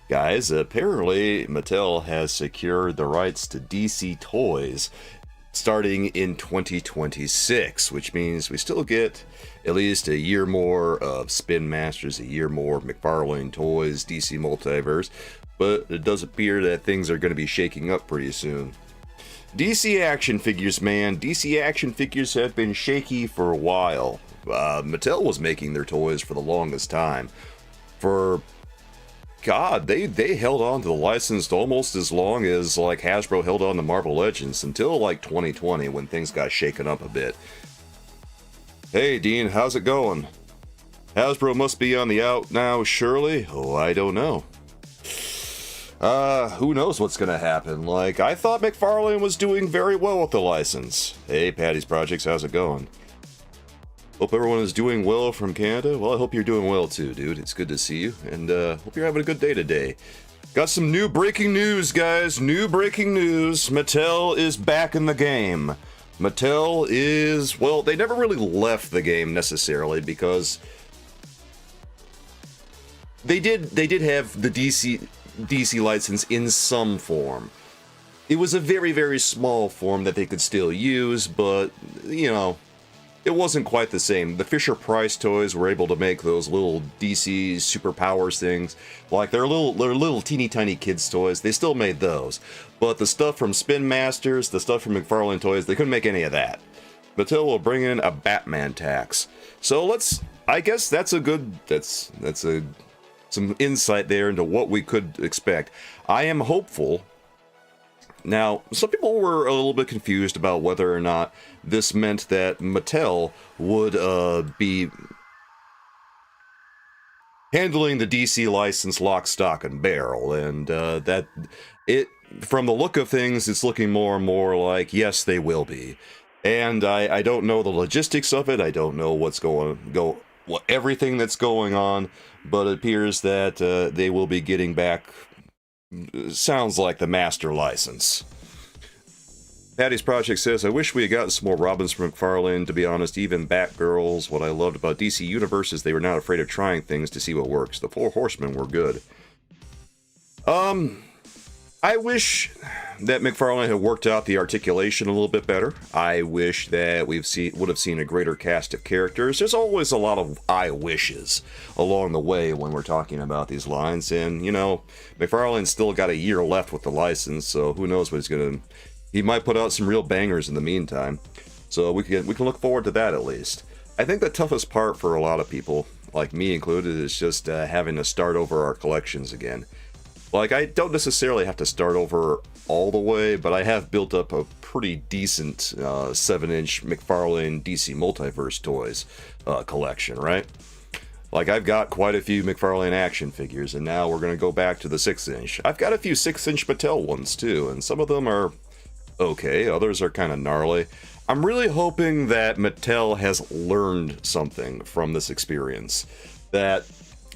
Guys, apparently Mattel has secured the rights to DC toys starting in 2026, which means we still get at least a year more of Spin Masters, a year more McFarlane toys, DC Multiverse, but it does appear that things are going to be shaking up pretty soon. DC action figures, man. DC action figures have been shaky for a while. Mattel was making their toys for the longest time. For God, they held on to the license almost as long as like Hasbro held on to Marvel Legends until like 2020 when things got shaken up a bit. Hey Dean, how's it going? Hasbro must be on the out now, surely? Oh, I don't know. Who knows what's gonna happen? Like, I thought McFarlane was doing very well with the license. Hey, Patty's Projects, how's it going? Hope everyone is doing well from Canada. Well, I hope you're doing well too, dude. It's good to see you, and hope you're having a good day today. Got some new breaking news, guys. New breaking news. Mattel is back in the game. Mattel is, well, they never really left the game necessarily because they did have the DC license in some form. It was a very, very small form that they could still use, but, you know, it wasn't quite the same. The Fisher-Price toys were able to make those little DC superpowers things. Like, they're little teeny tiny kids toys. They still made those. But the stuff from Spin Masters, the stuff from McFarlane Toys, they couldn't make any of that. Mattel will bring in a Batman tax. So I guess that's a good, some insight there into what we could expect. I am hopeful. Now, some people were a little bit confused about whether or not this meant that Mattel would be handling the DC license lock, stock, and barrel, and that it, from the look of things, it's looking more and more like, yes, they will be. And I don't know the logistics of it. I don't know everything that's going on, but it appears that they will be getting back, sounds like, the master license. Patty's Project says, I wish we had gotten some more Robins from McFarlane. To be honest, even Batgirls, what I loved about DC Universe is they were not afraid of trying things to see what works. The Four Horsemen were good. I wish that McFarlane had worked out the articulation a little bit better. I wish that would have seen a greater cast of characters. There's always a lot of I wishes along the way when we're talking about these lines, and you know, McFarlane's still got a year left with the license, so who knows what he's gonna. He might put out some real bangers in the meantime, so we can look forward to that at least. I think the toughest part for a lot of people, like me included, is just having to start over our collections again. Like, I don't necessarily have to start over all the way, but I have built up a pretty decent 7-inch McFarlane DC Multiverse toys collection, right? Like, I've got quite a few McFarlane action figures, and now we're going to go back to the 6-inch. I've got a few 6-inch Mattel ones, too, and some of them are okay, others are kind of gnarly. I'm really hoping that Mattel has learned something from this experience. That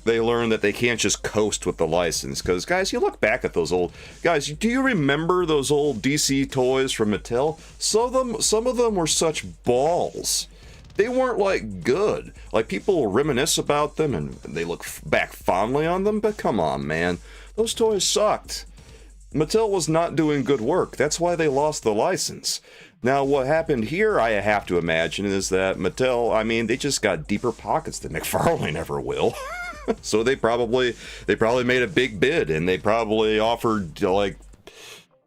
they learn that they can't just coast with the license. Because, guys, you look back at those old... Guys, do you remember those old DC toys from Mattel? Some of them were such balls. They weren't, like, good. Like, people reminisce about them and they look back fondly on them, but come on, man. Those toys sucked. Mattel was not doing good work. That's why they lost the license. Now, what happened here, I have to imagine, is that Mattel, I mean, they just got deeper pockets than McFarlane ever will. So they probably made a big bid, and they probably offered, like,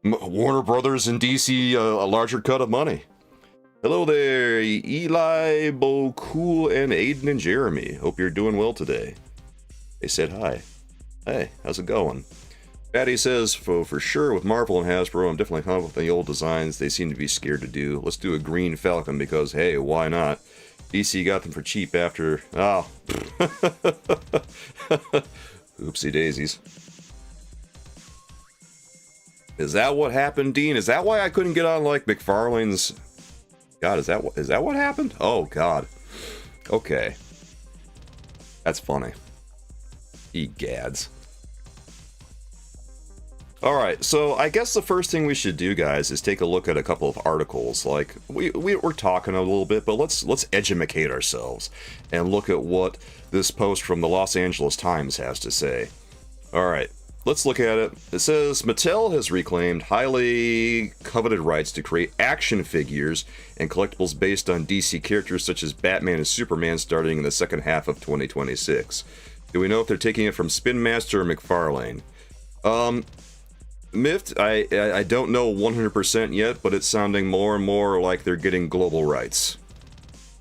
Warner Brothers and DC a larger cut of money. Hello there, Eli, Bo, Cool, and Aiden and Jeremy. Hope you're doing well today. They said hi. Hey, how's it going? Patty says, for sure, with Marvel and Hasbro, I'm definitely confident with the old designs they seem to be scared to do. Let's do a Green Falcon because, hey, why not? DC got them for cheap after... Oh. Oopsie daisies. Is that what happened, Dean? Is that why I couldn't get on, like, McFarlane's... God, is that what happened? Oh, God. Okay. That's funny. Egads. Alright, so I guess the first thing we should do, guys, is take a look at a couple of articles. Like, we're talking a little bit, but let's edumacate ourselves and look at what this post from the Los Angeles Times has to say. Alright, let's look at it. It says Mattel has reclaimed highly coveted rights to create action figures and collectibles based on DC characters such as Batman and Superman starting in the second half of 2026. Do we know if they're taking it from Spin Master or McFarlane? Miffed, I don't know 100% yet, but it's sounding more and more like they're getting global rights.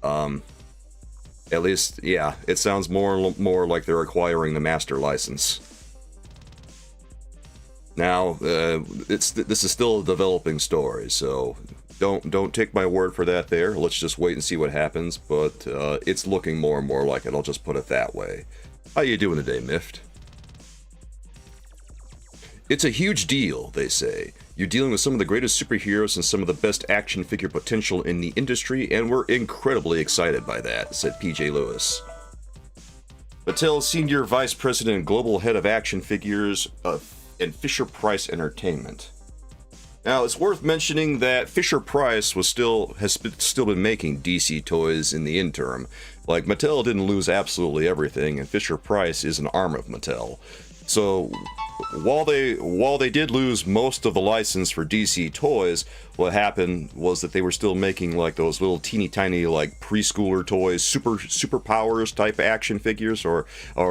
At least, yeah, it sounds more and more like they're acquiring the master license. Now, this is still a developing story, so don't take my word for that there. Let's just wait and see what happens, but it's looking more and more like it, I'll just put it that way. How you doing today, Miffed? It's a huge deal, they say. You're dealing with some of the greatest superheroes and some of the best action figure potential in the industry, and we're incredibly excited by that, said PJ Lewis. Mattel's Senior Vice President and Global Head of Action Figures and Fisher-Price Entertainment. Now, it's worth mentioning that Fisher-Price has still been making DC toys in the interim. Like, Mattel didn't lose absolutely everything, and Fisher-Price is an arm of Mattel. So, while they did lose most of the license for DC toys, what happened was that they were still making like those little teeny tiny like preschooler toys, superpowers type action figures, or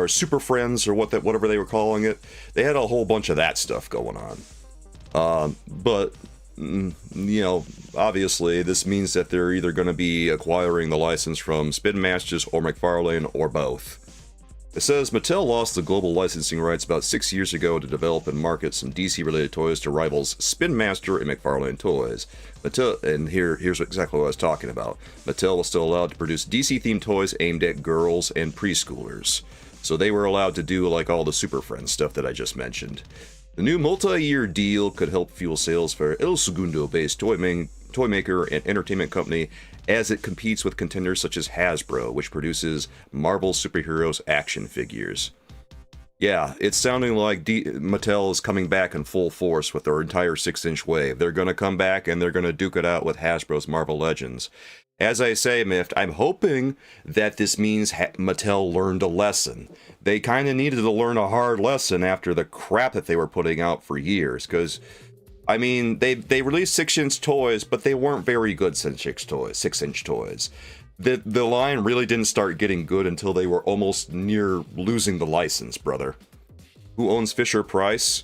Super Friends, or whatever they were calling it. They had a whole bunch of that stuff going on. But you know, obviously this means that they're either going to be acquiring the license from Spin Masters or McFarlane, or both. It says Mattel lost the global licensing rights about 6 years ago to develop and market some DC-related toys to rivals Spin Master and McFarlane Toys. Mattel, and here's exactly what I was talking about. Mattel was still allowed to produce DC-themed toys aimed at girls and preschoolers. So they were allowed to do like all the Super Friends stuff that I just mentioned. The new multi-year deal could help fuel sales for El Segundo-based toy maker and entertainment company as it competes with contenders such as Hasbro, which produces Marvel superheroes action figures. Yeah, it's sounding like Mattel is coming back in full force with their entire 6-inch wave. They're going to come back and they're going to duke it out with Hasbro's Marvel Legends. As I say, Miffed, I'm hoping that this means Mattel learned a lesson. They kind of needed to learn a hard lesson after the crap that they were putting out for years, because I mean, they released 6-inch toys, but they weren't very good 6-inch toys. The line really didn't start getting good until they were almost near losing the license, brother. Who owns Fisher-Price?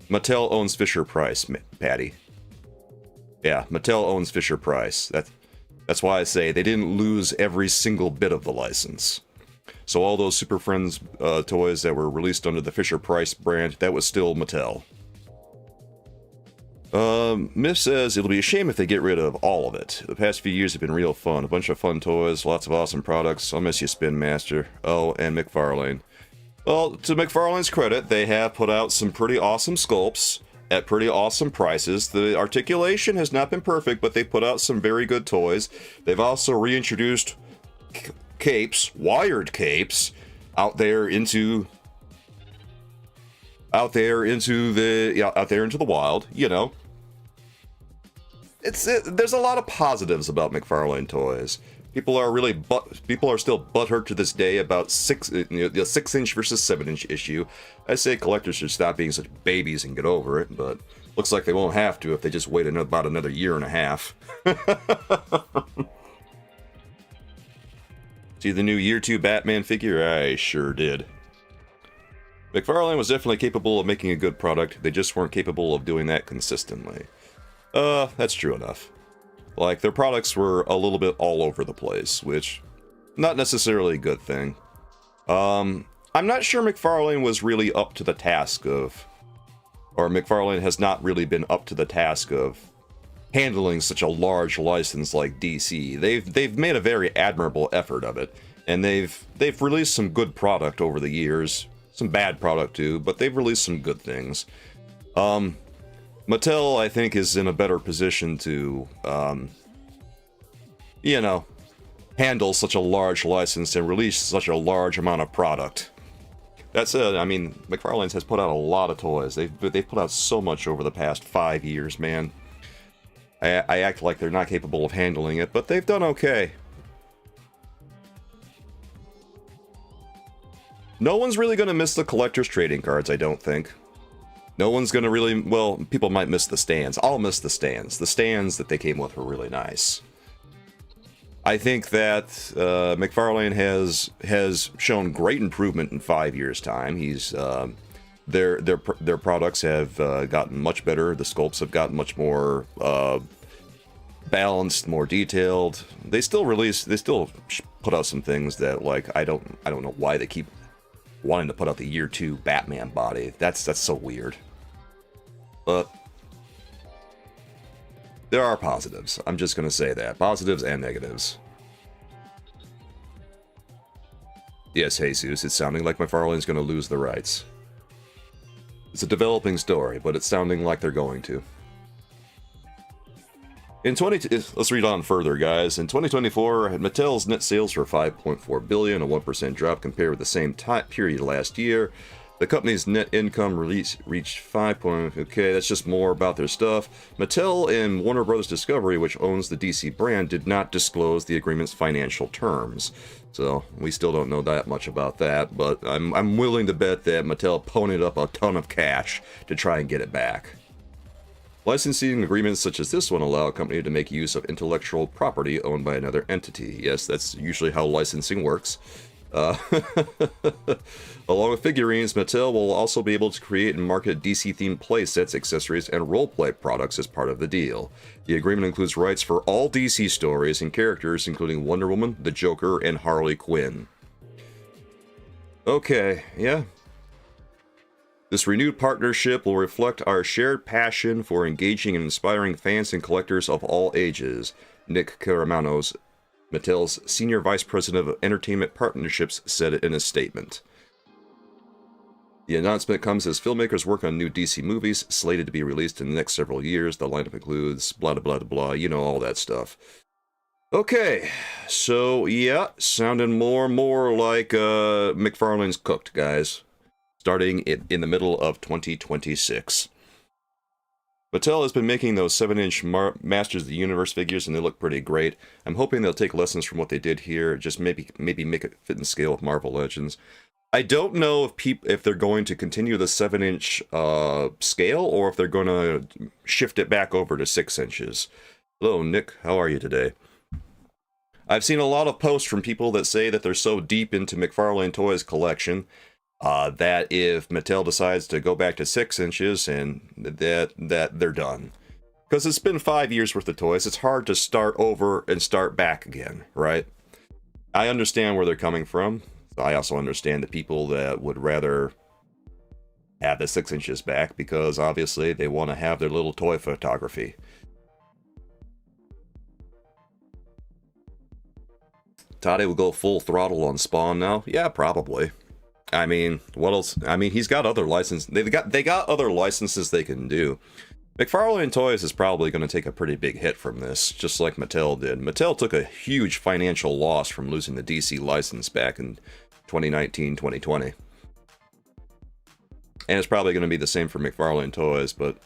Mattel owns Fisher-Price, Patty. Yeah, Mattel owns Fisher-Price. That's why I say they didn't lose every single bit of the license. So all those Super Friends toys that were released under the Fisher-Price brand, that was still Mattel. Miff says it'll be a shame if they get rid of all of it. The past few years have been real fun. A bunch of fun toys, lots of awesome products. I'll miss you, Spin Master. Oh, and McFarlane. Well, to McFarlane's credit, they have put out some pretty awesome sculpts at pretty awesome prices. The articulation has not been perfect, but they put out some very good toys. They've also reintroduced capes, wired capes, out there into the wild, you know. There's a lot of positives about McFarlane toys. People are still butthurt to this day about the 6-inch versus 7-inch issue. I say collectors should stop being such babies and get over it, but looks like they won't have to if they just wait about another year and a half. See the new Year 2 Batman figure? I sure did. McFarlane was definitely capable of making a good product, they just weren't capable of doing that consistently. That's true enough. Like, their products were a little bit all over the place, which, not necessarily a good thing. I'm not sure McFarlane was really up to the task of, or McFarlane has not really been up to the task of handling such a large license like DC. They've made a very admirable effort of it, and they've released some good product over the years. Some bad product too, but they've released some good things. Mattel, I think, is in a better position to, handle such a large license and release such a large amount of product. That said, I mean, McFarlane's has put out a lot of toys. They've put out so much over the past 5 years, man. I act like they're not capable of handling it, but they've done okay. No one's really going to miss the collector's trading cards, I don't think. No one's gonna really, well, people might miss the stands. I'll miss the stands. The stands that they came with were really nice. I think that McFarlane has shown great improvement in 5 years' time. He's their products have gotten much better. The sculpts have gotten much more balanced, more detailed. They still put out some things that, like, I don't know why they keep wanting to put out the year 2 Batman body. That's so weird. But there are positives. I'm just gonna say that. Positives and negatives. Yes, Jesus, it's sounding like McFarlane's gonna lose the rights. It's a developing story, but it's sounding like they're going to. Let's read on further, guys. In 2024, Mattel's net sales were $5.4 billion, a 1% drop compared with the same time period last year. The company's net income reached 5. Okay, that's just more about their stuff. Mattel and Warner Bros. Discovery, which owns the DC brand, did not disclose the agreement's financial terms. So we still don't know that much about that, but I'm willing to bet that Mattel ponied up a ton of cash to try and get it back. Licensing agreements such as this one allow a company to make use of intellectual property owned by another entity. Yes, that's usually how licensing works. Along with figurines, Mattel will also be able to create and market DC-themed playsets, accessories, and roleplay products as part of the deal. The agreement includes rights for all DC stories and characters, including Wonder Woman, the Joker, and Harley Quinn. Okay, yeah. This renewed partnership will reflect our shared passion for engaging and inspiring fans and collectors of all ages, Nick Caramanos, Mattel's Senior Vice President of Entertainment Partnerships, said it in a statement. The announcement comes as filmmakers work on new DC movies slated to be released in the next several years. The lineup includes blah, blah, blah, blah, you know, all that stuff. Okay, so yeah, sounding more and more like McFarlane's cooked, guys. Starting in the middle of 2026. Mattel has been making those 7-inch Masters of the Universe figures, and they look pretty great. I'm hoping they'll take lessons from what they did here, just maybe make it fit and scale with Marvel Legends. I don't know if they're going to continue the 7-inch scale, or if they're going to shift it back over to 6 inches. Hello, Nick. How are you today? I've seen a lot of posts from people that say that they're so deep into McFarlane Toys collection that if Mattel decides to go back to 6 inches, and that they're done. Because it's been 5 years worth of toys, it's hard to start over and start back again, right? I understand where they're coming from. I also understand the people that would rather have the 6 inches back, because obviously they want to have their little toy photography. Tade will go full throttle on Spawn now? Yeah, probably. I mean, what else? I mean, he's got other licenses. They got other licenses they can do. McFarlane Toys is probably going to take a pretty big hit from this, just like Mattel did. Mattel took a huge financial loss from losing the DC license back in 2019, 2020. And it's probably going to be the same for McFarlane Toys, but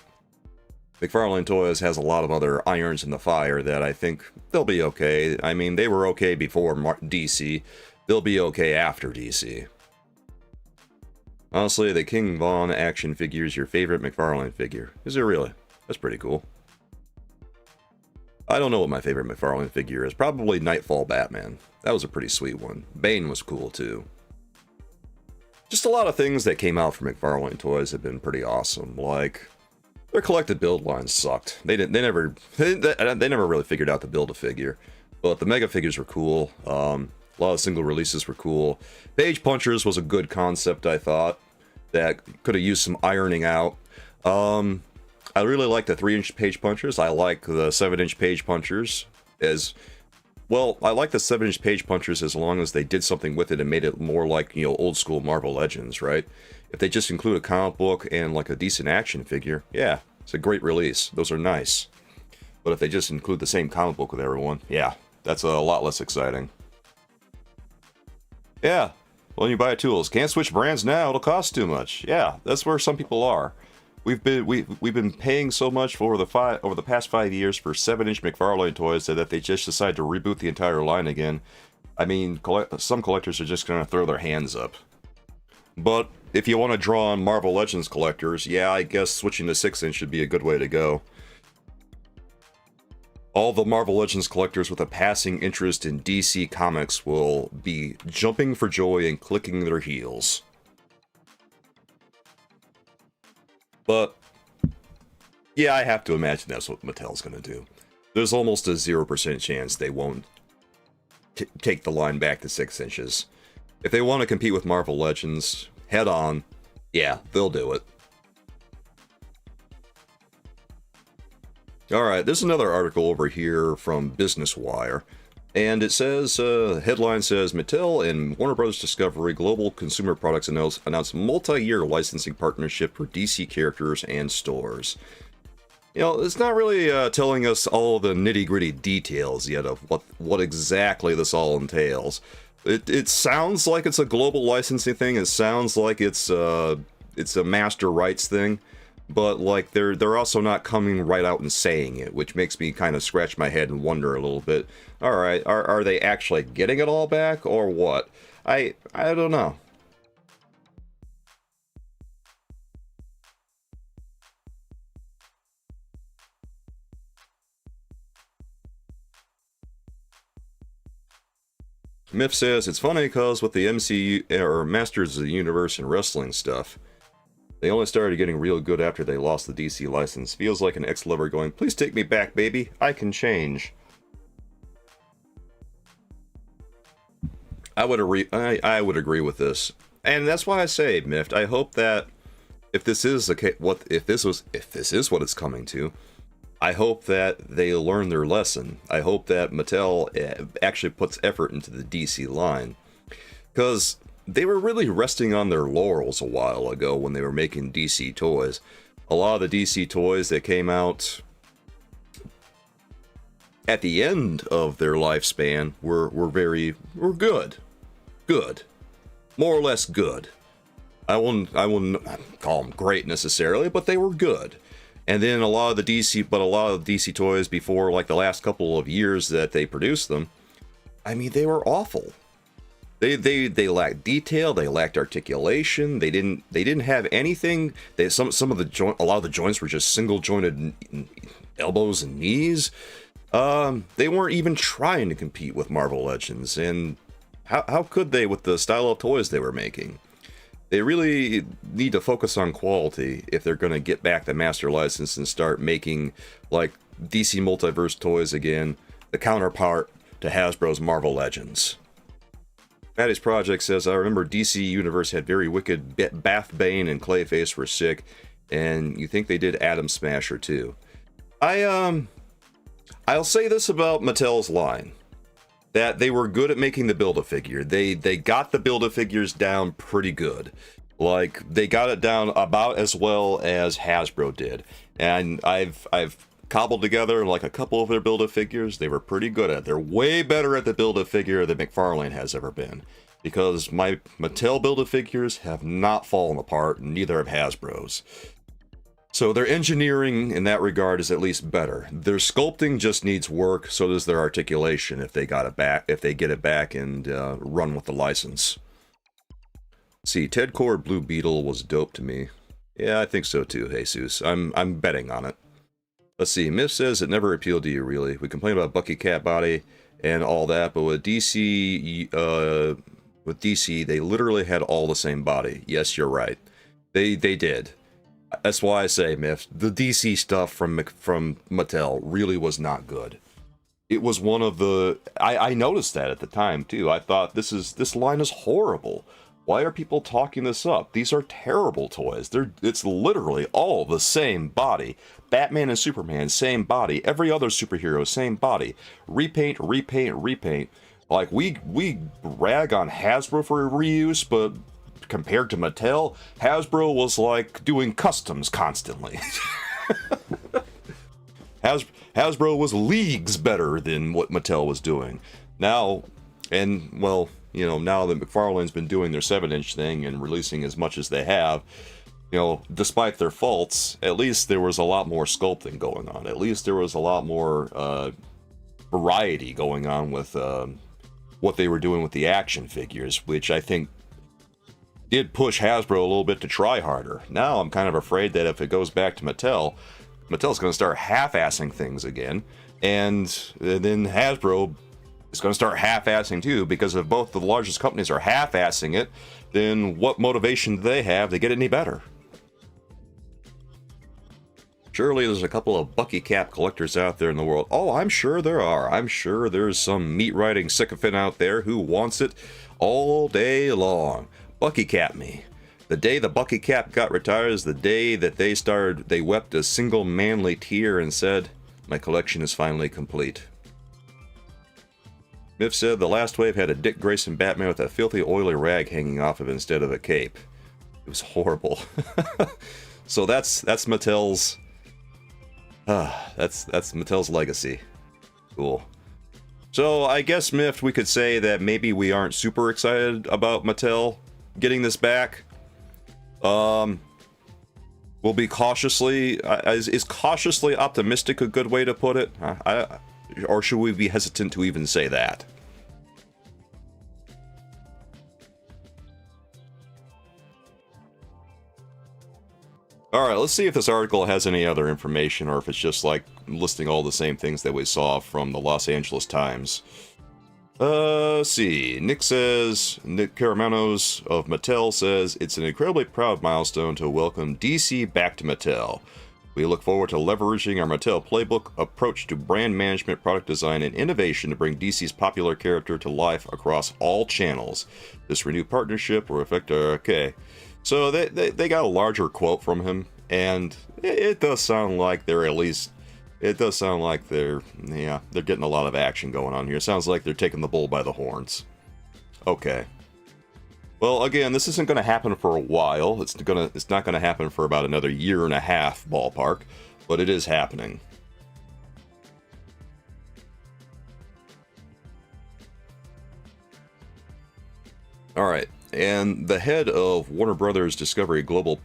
McFarlane Toys has a lot of other irons in the fire that I think they'll be okay. I mean, they were okay before DC. They'll be okay after DC. Honestly, the King Von action figure is your favorite McFarlane figure. Is it really? That's pretty cool. I don't know what my favorite McFarlane figure is. Probably Nightfall Batman. That was a pretty sweet one. Bane was cool too. Just a lot of things that came out from McFarlane Toys have been pretty awesome. Like, their collected build lines sucked. They never really figured out to build a figure. But the Mega figures were cool. A lot of single releases were cool. Page Punchers was a good concept, I thought, that could have used some ironing out. I really like the 3-inch Page Punchers. I like the 7-inch Page Punchers as well. I like the 7-inch Page Punchers as long as they did something with it and made it more like, you know, old school Marvel Legends, right? If they just include a comic book and like a decent action figure, yeah, it's a great release. Those are nice. But if they just include the same comic book with everyone, yeah, that's a lot less exciting. Yeah, well, you buy tools. Can't switch brands now, it'll cost too much. Yeah, that's where some people are. We've been paying so much for over the past 5 years for 7-inch McFarlane toys that they just decide to reboot the entire line again. I mean, some collectors are just gonna throw their hands up. But if you want to draw on Marvel Legends collectors, yeah, I guess switching to 6-inch should be a good way to go. All the Marvel Legends collectors with a passing interest in DC Comics will be jumping for joy and clicking their heels. But, yeah, I have to imagine that's what Mattel's going to do. There's almost a 0% chance they won't take the line back to 6 inches. If they want to compete with Marvel Legends head on, yeah, they'll do it. Alright, there's another article over here from Business Wire, and it says, headline says, Mattel and Warner Bros. Discovery Global Consumer Products announced multi-year licensing partnership for DC characters and stores. You know, it's not really telling us all the nitty-gritty details yet of what exactly this all entails. It sounds like it's a global licensing thing. It sounds like it's a master rights thing, but like they're also not coming right out and saying it, which makes me kind of scratch my head and wonder a little bit. All right, are they actually getting it all back or what? I don't know. Myth says, it's funny because with the MCU, or Masters of the Universe and wrestling stuff, they only started getting real good after they lost the DC license. Feels like an ex-lover going, please take me back, baby. I can change. I would agree with this. And that's why I say, Miffed, I hope that if this is what it's coming to, I hope that they learn their lesson. I hope that Mattel actually puts effort into the DC line. Because they were really resting on their laurels a while ago when they were making DC toys. A lot of the DC toys that came out at the end of their lifespan were good. Good. More or less good. I wouldn't call them great necessarily, but they were good. And then a lot of the DC toys before, like the last couple of years that they produced them, I mean, they were awful. They lacked detail. They lacked articulation. They didn't have anything. A lot of the joints were just single jointed elbows and knees. They weren't even trying to compete with Marvel Legends, and how could they with the style of toys they were making? They really need to focus on quality if they're going to get back the master license and start making like DC Multiverse toys again, the counterpart to Hasbro's Marvel Legends. Maddie's Project says, I remember DC Universe had very wicked Bath Bane and Clayface were sick, and you think they did Atom Smasher too. I'll say this about Mattel's line. That they were good at making the Build-A-Figure. They got the Build-A-Figures down pretty good. Like, they got it down about as well as Hasbro did. And I've cobbled together like a couple of their Build-A-Figures. They were pretty good at it. They're way better at the Build-A-Figure than McFarlane has ever been. Because my Mattel Build-A-Figures have not fallen apart, and neither have Hasbro's. So their engineering in that regard is at least better. Their sculpting just needs work, so does their articulation if they get it back and run with the license. Let's see, Ted Cord Blue Beetle was dope to me. Yeah, I think so too, Jesus. I'm betting on it. Let's see, Myth says it never appealed to you really. We complain about Bucky Cat Body and all that, but with DC, they literally had all the same body. Yes, you're right. They did. That's why I say, Myth, the DC stuff from Mattel really was not good. It was one of the... I noticed that at the time, too. I thought, this line is horrible. Why are people talking this up? These are terrible toys. It's literally all the same body. Batman and Superman, same body. Every other superhero, same body. Repaint, repaint, repaint. Like, we rag on Hasbro for reuse, but... compared to Mattel, Hasbro was like doing customs constantly. Hasbro was leagues better than what Mattel was doing. Now, and well, you know, now that McFarlane's been doing their 7-inch thing and releasing as much as they have, you know, despite their faults, at least there was a lot more sculpting going on. At least there was a lot more variety going on with what they were doing with the action figures, which I think did push Hasbro a little bit to try harder. Now I'm kind of afraid that if it goes back to Mattel, Mattel's going to start half-assing things again, and then Hasbro is going to start half-assing too, because if both the largest companies are half-assing it, then what motivation do they have to get any better? Surely there's a couple of Bucky Cap collectors out there in the world. Oh, I'm sure there are. I'm sure there's some meat-riding sycophant out there who wants it all day long. Bucky Cap me. The day the Bucky Cap got retired is the day that they wept a single manly tear and said, my collection is finally complete. Miff said the last wave had a Dick Grayson Batman with a filthy oily rag hanging off of it instead of a cape. It was horrible. So that's Mattel's that's Mattel's legacy. Cool. So I guess, Miff, we could say that maybe we aren't super excited about Mattel getting this back. We'll be cautiously... is cautiously optimistic a good way to put it? Or should we be hesitant to even say that? Alright, let's see if this article has any other information, or if it's just like listing all the same things that we saw from the Los Angeles Times. Let's see. Nick Caramanos of Mattel says, it's an incredibly proud milestone to welcome DC back to Mattel. We look forward to leveraging our Mattel playbook approach to brand management, product design, and innovation to bring DC's popular character to life across all channels. This renewed partnership will affect our... Okay. So they got a larger quote from him, and it does sound like they're at least... It does sound like they're getting a lot of action going on here. It sounds like they're taking the bull by the horns. Okay. Well, again, this isn't going to happen for a while. It's not going to happen for about another year and a half, ballpark, but it is happening. All right, and the head of Warner Brothers Discovery Global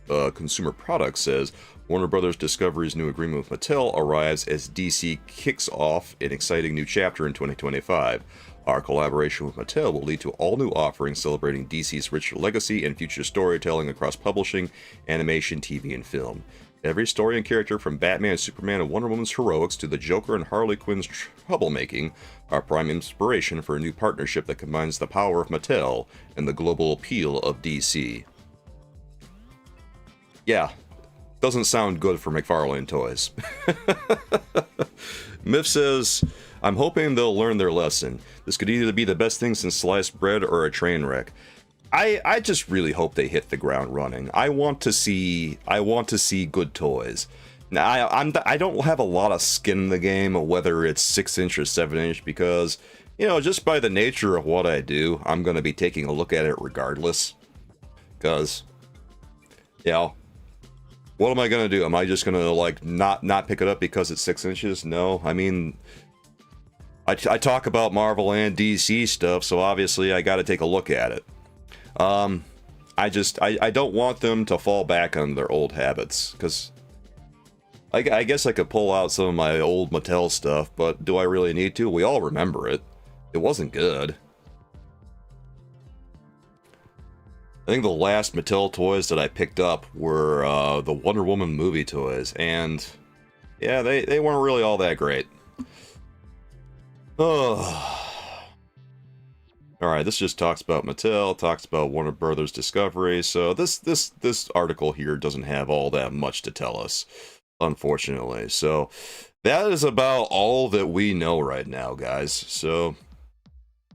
Consumer Products says Warner Brothers Discovery's new agreement with Mattel arrives as DC kicks off an exciting new chapter in 2025. Our collaboration with Mattel will lead to all new offerings celebrating DC's rich legacy and future storytelling across publishing, animation, TV, and film. Every story and character from Batman, Superman, and Wonder Woman's heroics to the Joker and Harley Quinn's troublemaking are prime inspiration for a new partnership that combines the power of Mattel and the global appeal of DC. Yeah, doesn't sound good for McFarlane Toys. Miff says, I'm hoping they'll learn their lesson. This could either be the best thing since sliced bread or a train wreck. I just really hope they hit the ground running. I want to see good toys. Now I don't have a lot of skin in the game of whether it's 6-inch or 7-inch, because, you know, just by the nature of what I do, I'm going to be taking a look at it regardless. Because, you know, what am I going to do? Am I just going to, like, not pick it up because it's 6 inches? No. I mean, I talk about Marvel and DC stuff, so obviously I got to take a look at it. I don't want them to fall back on their old habits, because I guess I could pull out some of my old Mattel stuff, but do I really need to? We all remember it. It wasn't good. I think the last Mattel toys that I picked up were the Wonder Woman movie toys, and yeah, they weren't really all that great. Alright, this just talks about Mattel, talks about Warner Brothers Discovery, so this article here doesn't have all that much to tell us, unfortunately. So that is about all that we know right now, guys. So,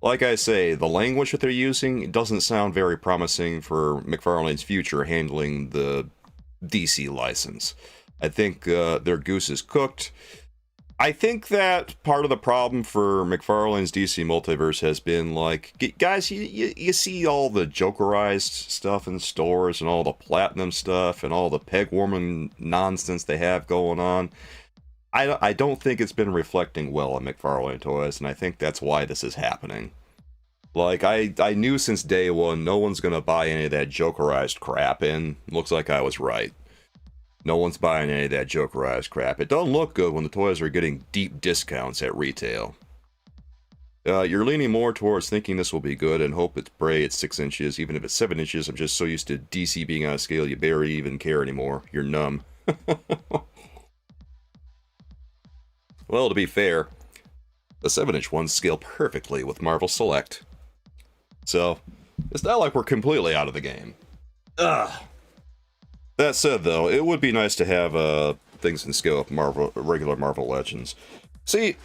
like I say, the language that they're using doesn't sound very promising for McFarlane's future handling the DC license. I think their goose is cooked. I think that part of the problem for McFarlane's DC Multiverse has been, like, guys, you see all the Jokerized stuff in stores and all the Platinum stuff and all the peg-warming nonsense they have going on. I don't think it's been reflecting well on McFarlane Toys, and I think that's why this is happening. Like, I knew since day one no one's gonna buy any of that Jokerized crap, and looks like I was right. No one's buying any of that Jokerized crap. It doesn't look good when the toys are getting deep discounts at retail. You're leaning more towards thinking this will be good and hope it's Bray at 6 inches. Even if it's 7 inches, I'm just so used to DC being on a scale you barely even care anymore. You're numb. Well, to be fair, the 7-inch ones scale perfectly with Marvel Select. So, it's not like we're completely out of the game. Ugh. That said, though, it would be nice to have things in scale with regular Marvel Legends. See,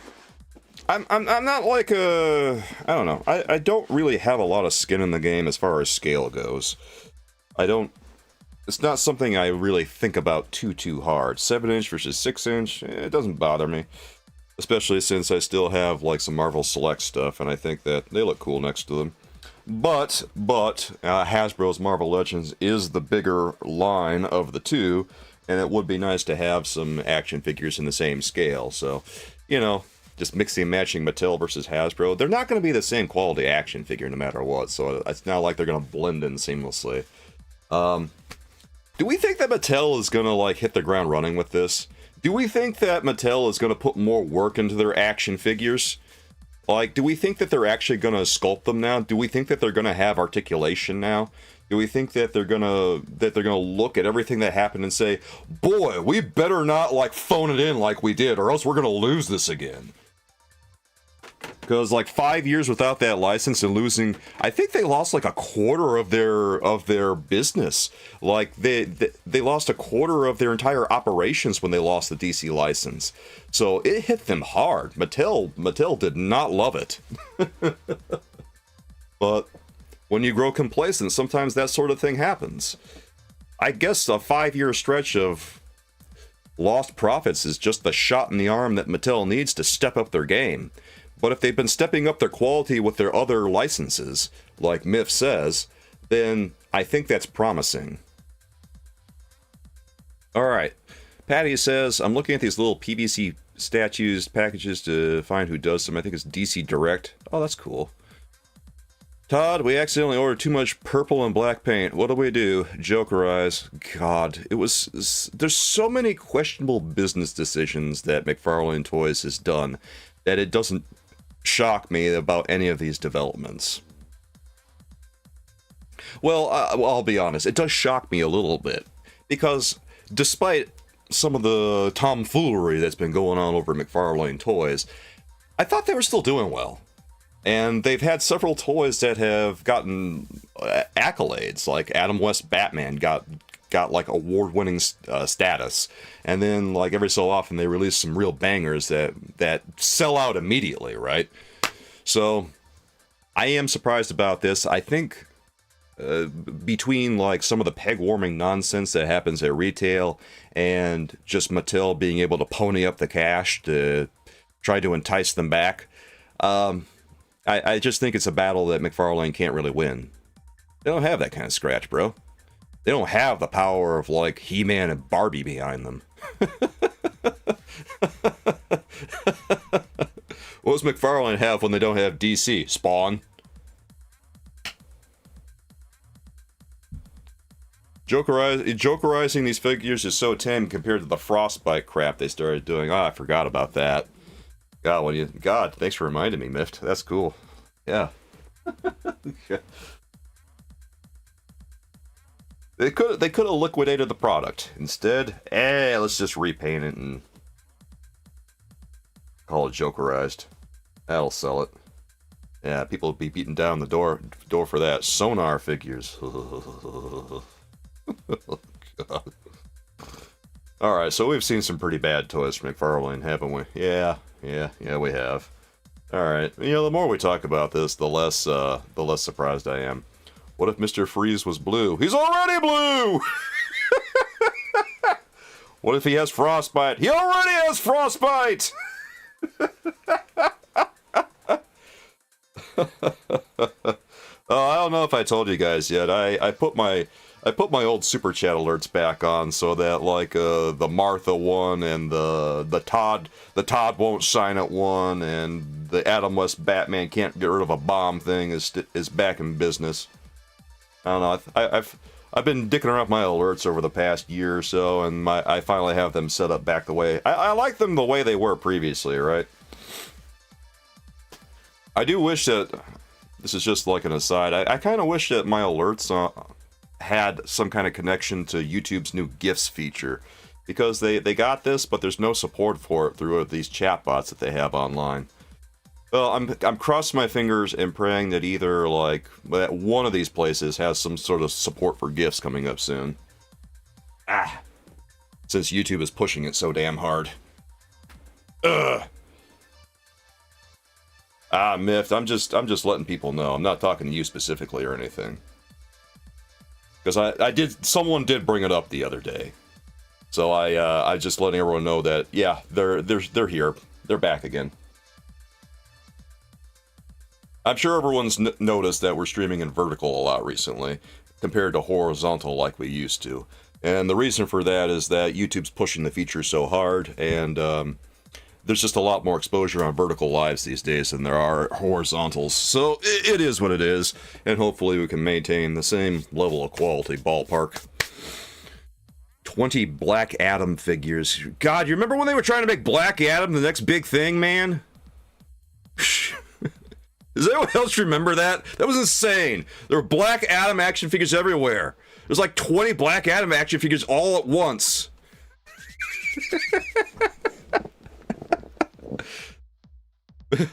I'm not like I don't know. I don't really have a lot of skin in the game as far as scale goes. It's not something I really think about too hard. 7-inch versus 6-inch, it doesn't bother me. Especially since I still have like some Marvel Select stuff, and I think that they look cool next to them. But Hasbro's Marvel Legends is the bigger line of the two, and it would be nice to have some action figures in the same scale. So, you know, just mixing and matching Mattel versus Hasbro. They're not going to be the same quality action figure no matter what, so it's not like they're going to blend in seamlessly. Do we think that Mattel is going to like hit the ground running with this? Do we think that Mattel is going to put more work into their action figures? Like, do we think that they're actually going to sculpt them now? Do we think that they're going to have articulation now? Do we think that they're gonna look at everything that happened and say, "Boy, we better not like phone it in like we did, or else we're going to lose this again"? Because like 5 years without that license and losing, I think they lost like a quarter of their business. Like they lost a quarter of their entire operations when they lost the DC license. So it hit them hard. Mattel did not love it. But when you grow complacent, sometimes that sort of thing happens. I guess a 5-year stretch of lost profits is just the shot in the arm that Mattel needs to step up their game. But if they've been stepping up their quality with their other licenses, like Myth says, then I think that's promising. Alright, Patty says, I'm looking at these little PVC statues packages to find who does them. I think it's DC Direct. Oh, that's cool. Todd, we accidentally ordered too much purple and black paint. What do we do? Jokerize. God, there's so many questionable business decisions that McFarlane Toys has done that it doesn't shock me about any of these developments. Well, I'll be honest, it does shock me a little bit, because despite some of the tomfoolery that's been going on over McFarlane Toys, I thought they were still doing well. And they've had several toys that have gotten accolades, like Adam West Batman got like award-winning status, and then like every so often they release some real bangers that sell out immediately, right? So I am surprised about this. I think between like some of the peg-warming nonsense that happens at retail and just Mattel being able to pony up the cash to try to entice them back, I just think it's a battle that McFarlane can't really win. They don't have that kind of scratch, bro. They don't have the power of, like, He-Man and Barbie behind them. What does McFarlane have when they don't have DC? Spawn. Jokerizing these figures is so tame compared to the Frostbite crap they started doing. Oh, I forgot about that. God, thanks for reminding me, Mift. That's cool. Yeah. They could have liquidated the product. Instead, let's just repaint it and call it Jokerized. That'll sell it. Yeah, people will be beating down the door for that. Sonar figures. Oh, God. Alright, so we've seen some pretty bad toys from McFarlane, haven't we? Yeah, we have. Alright, you know, the more we talk about this, the less surprised I am. What if Mr. Freeze was blue? He's already blue! What if he has frostbite? He already has frostbite! I don't know if I told you guys yet. I put my old super chat alerts back on so that like the Martha one and the Todd won't sign it one and the Adam West Batman can't get rid of a bomb thing is back in business. I don't know. I've been dicking around my alerts over the past year or so, and I finally have them set up back the way I like them the way they were previously, right? I do wish that, this is just like an aside, I kind of wish that my alerts had some kind of connection to YouTube's new GIFs feature. Because they got this, but there's no support for it through these chatbots that they have online. Well, I'm crossing my fingers and praying that either, like, that one of these places has some sort of support for GIFs coming up soon. Since YouTube is pushing it so damn hard. Miffed, I'm just letting people know. I'm not talking to you specifically or anything. Because someone did bring it up the other day. So I just letting everyone know that, yeah, they're here. They're back again. I'm sure everyone's noticed that we're streaming in vertical a lot recently, compared to horizontal like we used to. And the reason for that is that YouTube's pushing the feature so hard, and there's just a lot more exposure on vertical lives these days than there are horizontals. So it is what it is, and hopefully we can maintain the same level of quality, ballpark. 20 Black Adam figures. God, you remember when they were trying to make Black Adam the next big thing, man? Does anyone else remember that? That was insane. There were Black Adam action figures everywhere. There's like 20 Black Adam action figures all at once. I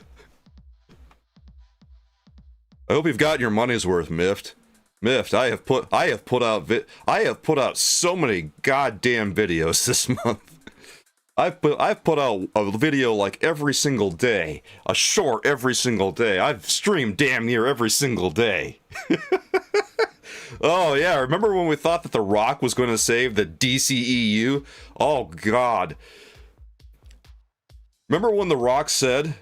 hope you've gotten your money's worth, Miffed. Miffed, I have put out so many goddamn videos this month. I've put out a video like every single day, a short every single day. I've streamed damn near every single day. Oh yeah, remember when we thought that The Rock was going to save the DCEU? Oh god. Remember when The Rock said,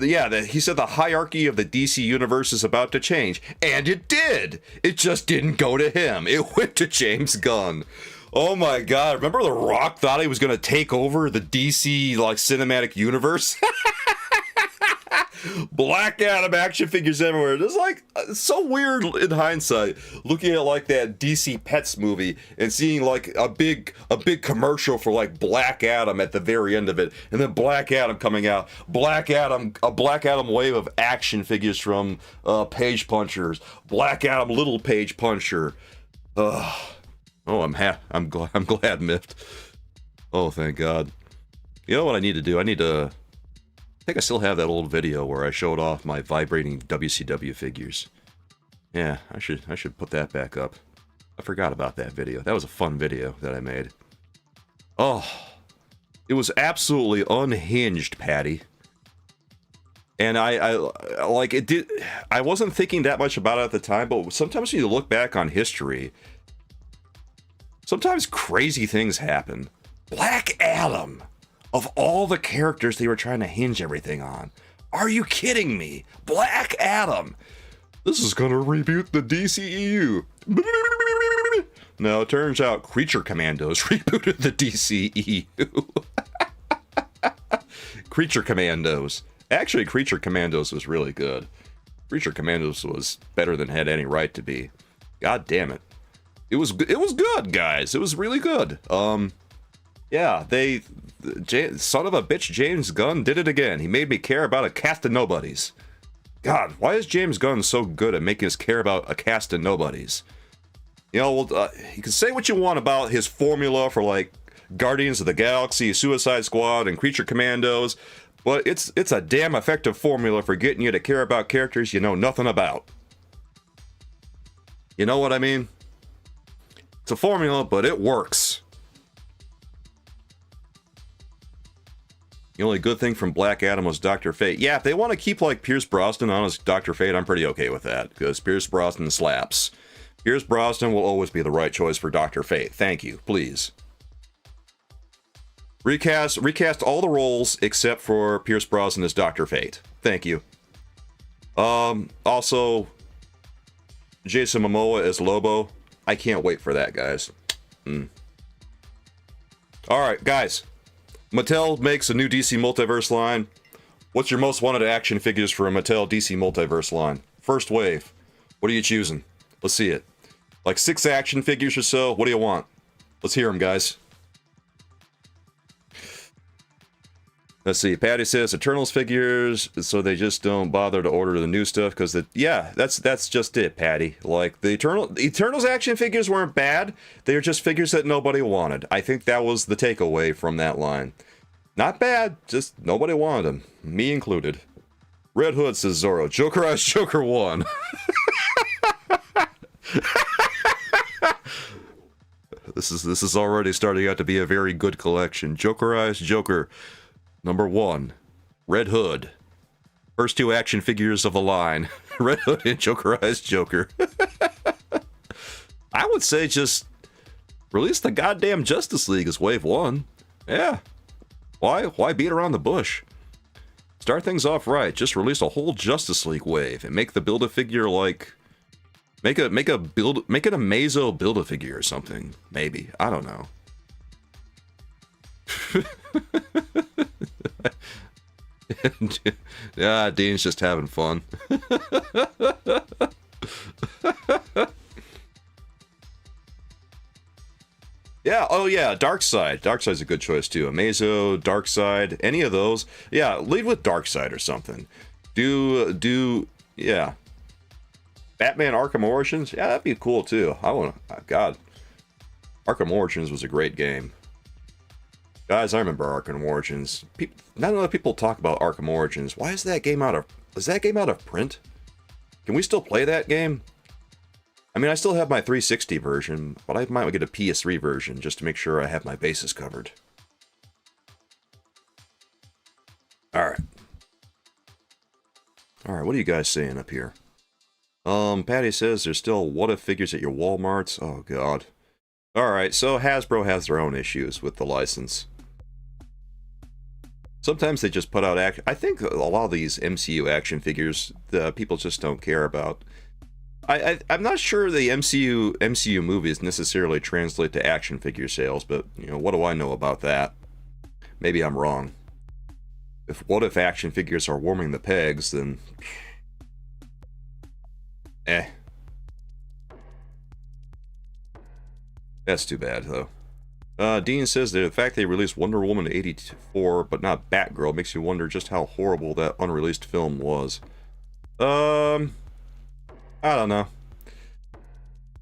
he said the hierarchy of the DC universe is about to change, and it did. It just didn't go to him. It went to James Gunn. Oh my god, remember The Rock thought he was going to take over the DC, like, cinematic universe? Black Adam action figures everywhere. It's like, it's so weird in hindsight, looking at, like, that DC Pets movie and seeing, like, a big commercial for, like, Black Adam at the very end of it, and then Black Adam coming out. A Black Adam wave of action figures from Page Punchers. Black Adam Little Page Puncher. Oh, I'm glad, Miffed. Oh, thank God. You know what I need to do? I think I still have that old video where I showed off my vibrating WCW figures. Yeah, I should put that back up. I forgot about that video. That was a fun video that I made. Oh, it was absolutely unhinged, Patty. And I wasn't thinking that much about it at the time, but sometimes when you look back on history, sometimes crazy things happen. Black Adam! Of all the characters they were trying to hinge everything on. Are you kidding me? Black Adam! This is gonna reboot the DCEU. No, it turns out Creature Commandos rebooted the DCEU. Creature Commandos. Actually, Creature Commandos was really good. Creature Commandos was better than it had any right to be. God damn it. It was good, guys. It was really good. Yeah, son of a bitch James Gunn did it again. He made me care about a cast of nobodies. God, why is James Gunn so good at making us care about a cast of nobodies? You know, well, you can say what you want about his formula for, like, Guardians of the Galaxy, Suicide Squad, and Creature Commandos, but it's a damn effective formula for getting you to care about characters you know nothing about. You know what I mean? It's a formula, but it works. The only good thing from Black Adam was Dr. Fate. Yeah, if they want to keep, like, Pierce Brosnan on as Dr. Fate, I'm pretty okay with that, because Pierce Brosnan slaps. Pierce Brosnan will always be the right choice for Dr. Fate. Thank you, please. Recast all the roles except for Pierce Brosnan as Dr. Fate. Thank you. Also, Jason Momoa as Lobo. I can't wait for that, guys. Alright, guys. Mattel makes a new DC Multiverse line. What's your most wanted action figures for a Mattel DC Multiverse line? First wave. What are you choosing? Let's see it. Like 6 action figures or so? What do you want? Let's hear them, guys. Let's see. Patty says Eternals figures, so they just don't bother to order the new stuff because yeah, that's just it, Patty. Like the Eternals action figures weren't bad. They were just figures that nobody wanted. I think that was the takeaway from that line. Not bad, just nobody wanted them, me included. Red Hood says Zorro. Jokerized Joker 1. This is already starting out to be a very good collection. Jokerized Joker. Number 1, Red Hood. First 2 action figures of the line. Red Hood and Jokerized Joker. I would say just release the goddamn Justice League as Wave 1. Yeah. Why beat around the bush? Start things off right. Just release a whole Justice League wave and make the Build-A-Figure like... Make it a Mazo Build-A-Figure or something. Maybe. I don't know. Yeah, Dean's just having fun. Yeah, oh yeah, Darkseid. Darkseid's a good choice too. Amazo, Darkseid, any of those. Yeah, lead with Darkseid or something. Yeah. Batman Arkham Origins? Yeah, that'd be cool too. God. Arkham Origins was a great game. Guys, I remember Arkham Origins. Not enough people talk about Arkham Origins. Why is that game out of print? Can we still play that game? I mean, I still have my 360 version, but I might get a PS3 version just to make sure I have my bases covered. Alright, what are you guys saying up here? Patty says there's still what-if figures at your Walmarts. Oh, God. Alright, so Hasbro has their own issues with the license. Sometimes they just put out I think a lot of these MCU action figures, the people just don't care about. I'm not sure the MCU movies necessarily translate to action figure sales, but, you know, what do I know about that? Maybe I'm wrong. What if action figures are warming the pegs, then... That's too bad, though. Dean says that the fact they released Wonder Woman 84, but not Batgirl, makes you wonder just how horrible that unreleased film was. I don't know.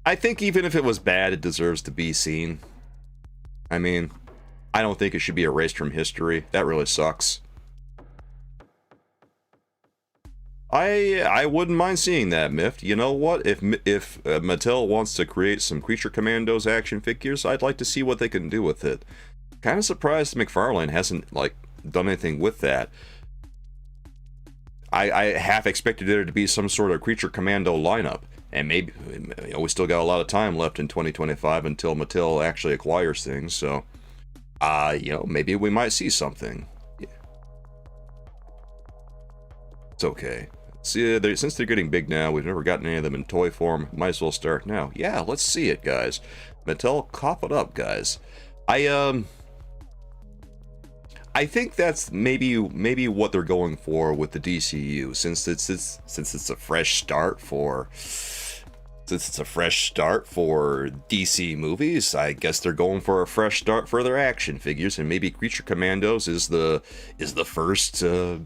I think even if it was bad, it deserves to be seen. I mean, I don't think it should be erased from history. That really sucks. I wouldn't mind seeing that, Miffed. You know what? If Mattel wants to create some Creature Commandos action figures, I'd like to see what they can do with it. Kind of surprised McFarlane hasn't, like, done anything with that. I half expected there to be some sort of Creature Commando lineup, and maybe, you know, we still got a lot of time left in 2025 until Mattel actually acquires things, so, you know, maybe we might see something. Yeah. It's okay. See, since they're getting big now, we've never gotten any of them in toy form, might as well start now. Yeah, let's see it, guys. Mattel, cough it up, guys. I think that's maybe what they're going for with the DCU, since it's a fresh start for DC movies. I guess they're going for a fresh start for their action figures, and maybe Creature Commandos is the first to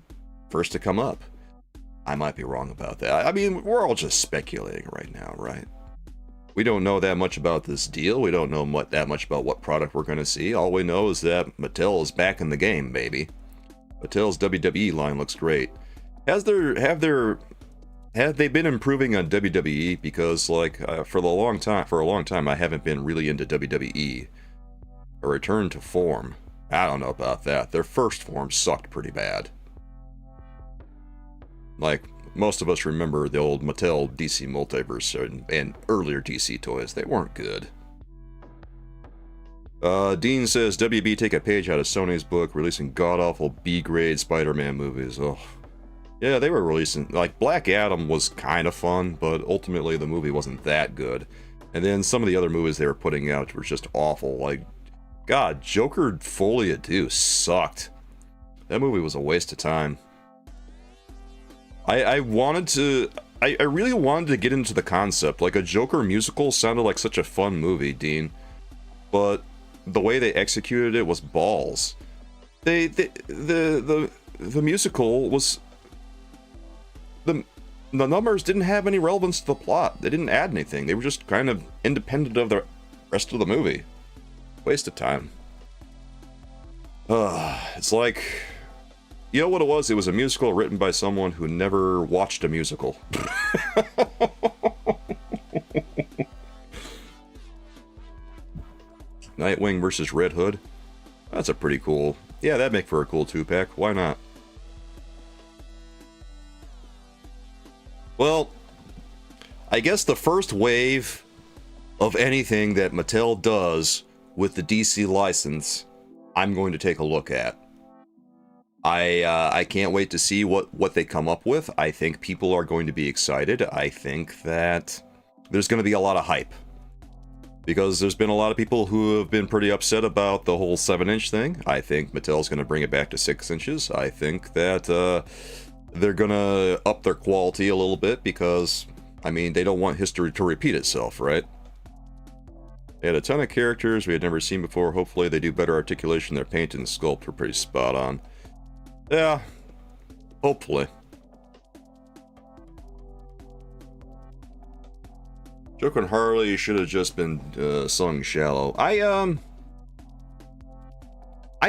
come up. I might be wrong about that. I mean, we're all just speculating right now, right? We don't know that much about this deal. We don't know that much about what product we're going to see. All we know is that Mattel is back in the game, baby. Mattel's WWE line looks great. Have they been improving on WWE? Because, like, for a long time, I haven't been really into WWE. A return to form. I don't know about that. Their first form sucked pretty bad. Like, most of us remember the old Mattel DC Multiverse and earlier DC toys. They weren't good. Dean says, WB take a page out of Sony's book, releasing god-awful B-grade Spider-Man movies. Oh, yeah, they were releasing... Like, Black Adam was kind of fun, but ultimately the movie wasn't that good. And then some of the other movies they were putting out were just awful. Like, God, Joker Folie à Deux sucked. That movie was a waste of time. I really wanted to get into the concept. Like, a Joker musical sounded like such a fun movie, Dean. But the way they executed it was balls. The musical was the numbers didn't have any relevance to the plot. They didn't add anything. They were just kind of independent of the rest of the movie. Waste of time. It's like, you know what it was? It was a musical written by someone who never watched a musical. Nightwing versus Red Hood. That's a pretty cool. Yeah, that'd make for a cool 2-pack. Why not? Well, I guess the first wave of anything that Mattel does with the DC license, I'm going to take a look at. I can't wait to see what they come up with. I think people are going to be excited. I think that there's going to be a lot of hype. Because there's been a lot of people who have been pretty upset about the whole 7-inch thing. I think Mattel's going to bring it back to 6 inches. I think that they're going to up their quality a little bit because, I mean, they don't want history to repeat itself, right? They had a ton of characters we had never seen before. Hopefully they do better articulation. Their paint and sculpt were pretty spot on. Yeah, hopefully. Joker and Harley should have just been sung shallow. I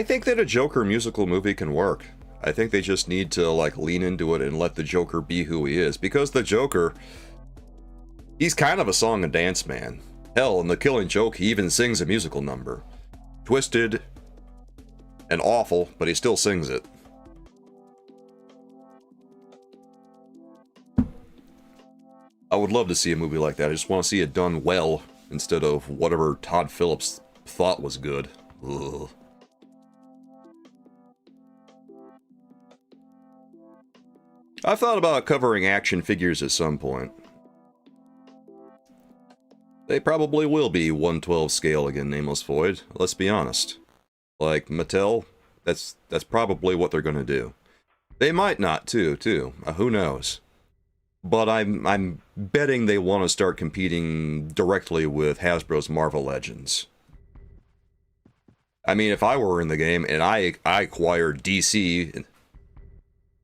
think that a Joker musical movie can work. I think they just need to like lean into it and let the Joker be who he is. Because the Joker, he's kind of a song and dance man. Hell, in The Killing Joke, he even sings a musical number. Twisted and awful, but he still sings it. I would love to see a movie like that. I just want to see it done well instead of whatever Todd Phillips thought was good. Ugh. I've thought about covering action figures at some point. They probably will be 1/12 scale again, Nameless Void. Let's be honest. Like, Mattel, that's probably what they're going to do. They might not, too. Who knows? But I'm betting they want to start competing directly with Hasbro's Marvel Legends. I mean, if I were in the game and I acquired DC,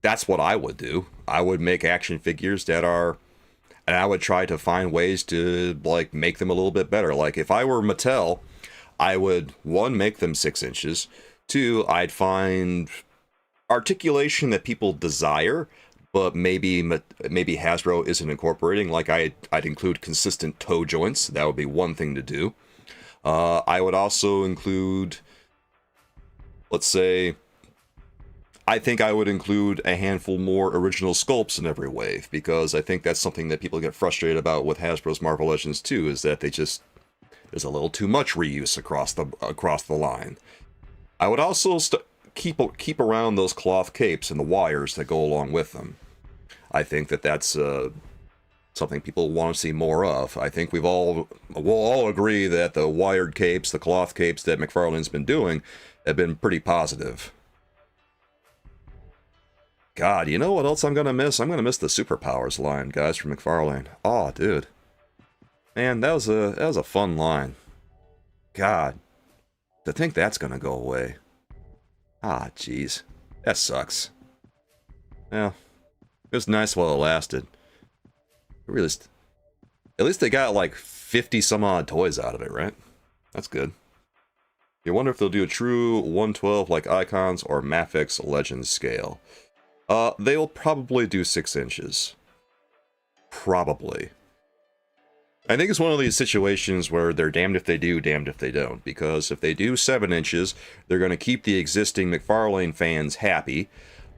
that's what I would do. I would make action figures that are... And I would try to find ways to, like, make them a little bit better. Like, if I were Mattel, I would, 1, make them 6 inches. 2, I'd find articulation that people desire, but maybe Hasbro isn't incorporating. Like, I'd include consistent toe joints. That would be one thing to do. I would also include, let's say... I think I would include a handful more original sculpts in every wave, because I think that's something that people get frustrated about with Hasbro's Marvel Legends too, is that there's a little too much reuse across the line. I would also keep around those cloth capes and the wires that go along with them. I think that's something people want to see more of. I think we'll all agree that the wired capes, the cloth capes that McFarlane's been doing, have been pretty positive. God, you know what else I'm gonna miss? I'm gonna miss the Superpowers line, guys, from McFarlane. Oh, dude. Man, that was a fun line. God. To think that's gonna go away. Ah, jeez. That sucks. Well, it was nice while it lasted. At least they got like 50 some odd toys out of it, right? That's good. You wonder if they'll do a true 1/12 like Icons or Mafex Legends scale. They'll probably do 6 inches. Probably. I think it's one of these situations where they're damned if they do, damned if they don't. Because if they do 7 inches, they're going to keep the existing McFarlane fans happy.